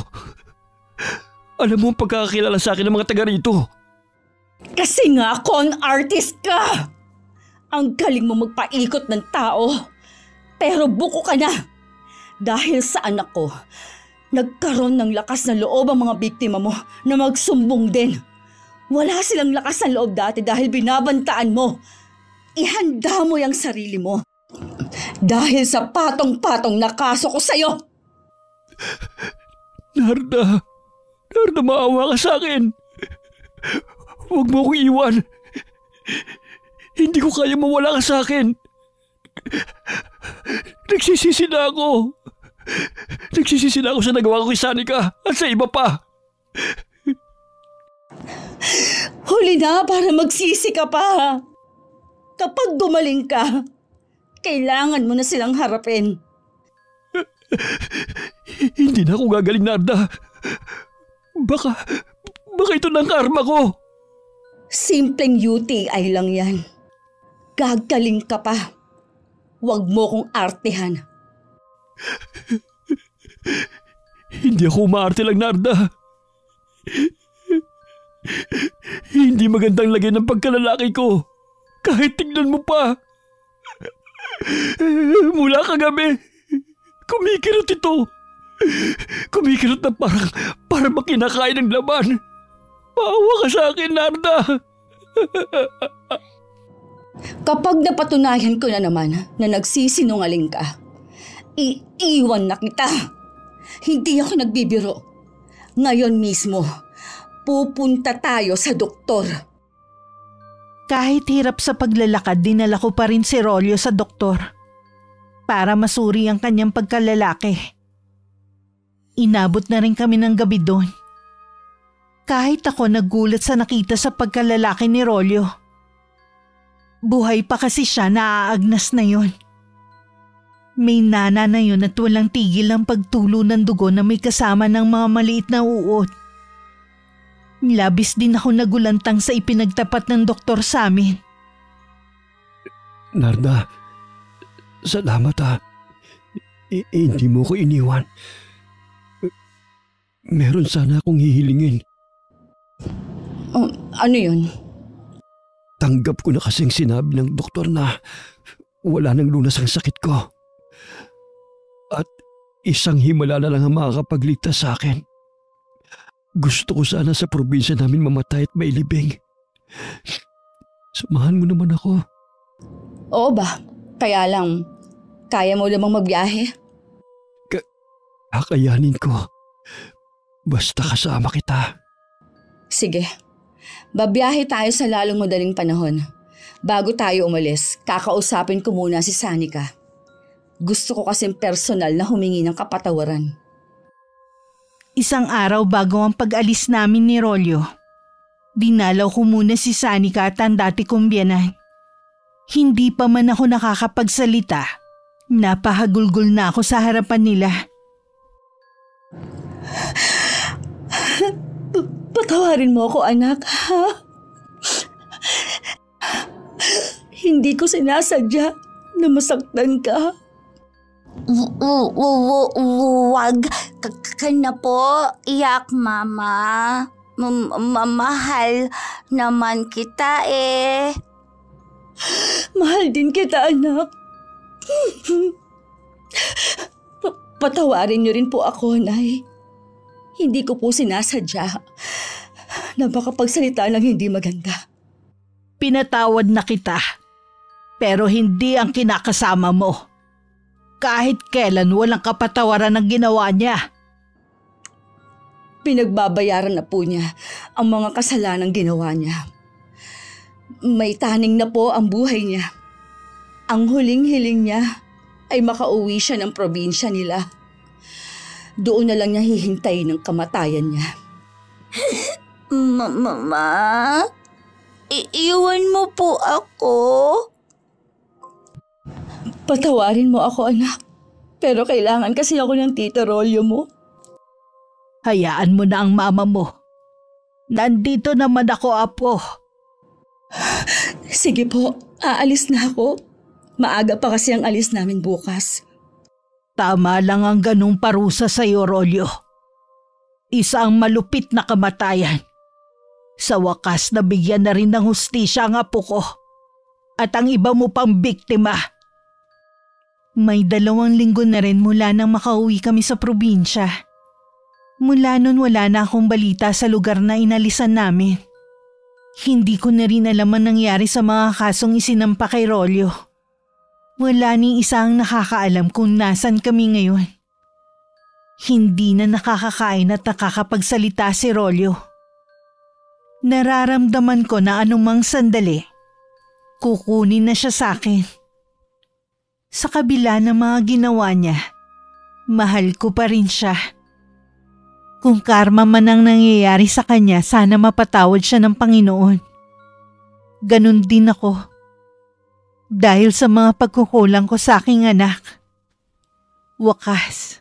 Alam mo ang pagkakakilala sa akin ng mga taga rito. Kasi nga con artist ka. Ang galing mo magpaikot ng tao. Pero buko ka na. Dahil sa anak ko, nagkaroon ng lakas na loob ang mga biktima mo na magsumbong din. Wala silang lakas ng loob dati dahil binabantaan mo. Ihanda mo yung sarili mo. Dahil sa patong-patong na kaso ko sa'yo. Narda, maawa ka sa akin. Huwag mo akong iwan. Hindi ko kaya mawala ka sa akin. Nagsisisi na ako. Nagsisisi na ako sa nagawa ko kay Sanika at sa iba pa. Huli na para magsisi ka pa. Kapag gumaling ka, kailangan mo na silang harapin. Hindi na ako gagaling, Narda. Baka ito na ang karma ko. Simpleng UTI lang yan. Gagaling ka pa. Huwag mo kong artehan. Hindi ako umaarte lang, Narda. Hindi magandang lagyan ng pagkalalaki ko. Kahit tignan mo pa. Mula kagabi, kumikirot ito. Kumikirot na parang makinakain ng laman. Maawa ka sa akin, Narda. Kapag napatunayan ko na naman na nagsisinungaling ka, iiwan na kita. Hindi ako nagbibiro. Ngayon mismo, pupunta tayo sa doktor. Kahit hirap sa paglalakad, dinala ko pa rin si Rolyo sa doktor para masuri ang kanyang pagkalalaki. Inabot na rin kami ng gabi doon. Kahit ako nagulat sa nakita sa pagkalalaki ni Rolyo. Buhay pa kasi siya, naaagnas na yon. May nana na yun at walang tigil ang pagtulo ng dugo na may kasama ng mga maliit na uod. Labis din ako nagulantang sa ipinagtapat ng doktor sa amin. Narda, salamat ha. Hindi mo ko iniwan. Meron sana akong hihilingin. Ano yun? Tanggap ko na kasing sinabi ng doktor na wala nang lunas ang sakit ko. At isang himala na lang ang makakapagligtas sa akin. Gusto ko sana sa probinsya namin mamatay at mailibing. Samahan mo naman ako. Oo ba? Kaya lang, kaya mo lamang magbiyahe? Kakayanin ko. Basta kasama kita. Sige. Babiyahe tayo sa lalong madaling panahon. Bago tayo umalis, kakausapin ko muna si Sanika. Gusto ko kasing personal na humingi ng kapatawaran. Isang araw bago ang pag-alis namin ni Rolyo, dinalaw ko muna si Sanika at ang dati kong biyanan. Hindi pa man ako nakakapagsalita, napahagulgol na ako sa harapan nila. Patawarin mo ako, anak, ha? Hindi ko sinasadya na masaktan ka. Wag ka na po, iyak mama. Mahal naman kita eh. Mahal din kita, anak. Patawarin niyo rin po ako, Nay. Hindi ko po sinasadya na makapagsalita ng hindi maganda. Pinatawad na kita, pero hindi ang kinakasama mo. Kahit kailan walang kapatawaran ang ginawa niya. Pinagbabayaran na po niya ang mga kasalanang ginawa niya. May taning na po ang buhay niya. Ang huling-hiling niya ay makauwi siya ng probinsya nila. Doon na lang niya hihintayin ng kamatayan niya. Mama, iiwan mo po ako? Patawarin mo ako, anak. Pero kailangan kasi ako ng Tito Rolyo mo. Hayaan mo na ang mama mo. Nandito naman ako, apo. Sige po, aalis na ako. Maaga pa kasi ang alis namin bukas. Tama lang ang ganong parusa sa iyo, Rolyo. Isang malupit na kamatayan. Sa wakas, nabigyan na rin ng hustisya ang apo ko. At ang iba mo pang biktima. May 2 linggo na rin mula nang makauwi kami sa probinsya. Mula nun wala na akong balita sa lugar na inalisan namin. Hindi ko na rin alam ang nangyari sa mga kasong isinampa kay Rolyo. Wala ni isa ang nakakaalam kung nasan kami ngayon. Hindi na nakakakain at nakakapagsalita si Rolyo. Nararamdaman ko na anumang sandali, kukunin na siya sa akin. Sa kabila ng mga ginawa niya, mahal ko pa rin siya. Kung karma man ang nangyayari sa kanya, sana mapatawad siya ng Panginoon. Ganon din ako. Dahil sa mga pagkukulang ko sa aking anak. Wakas,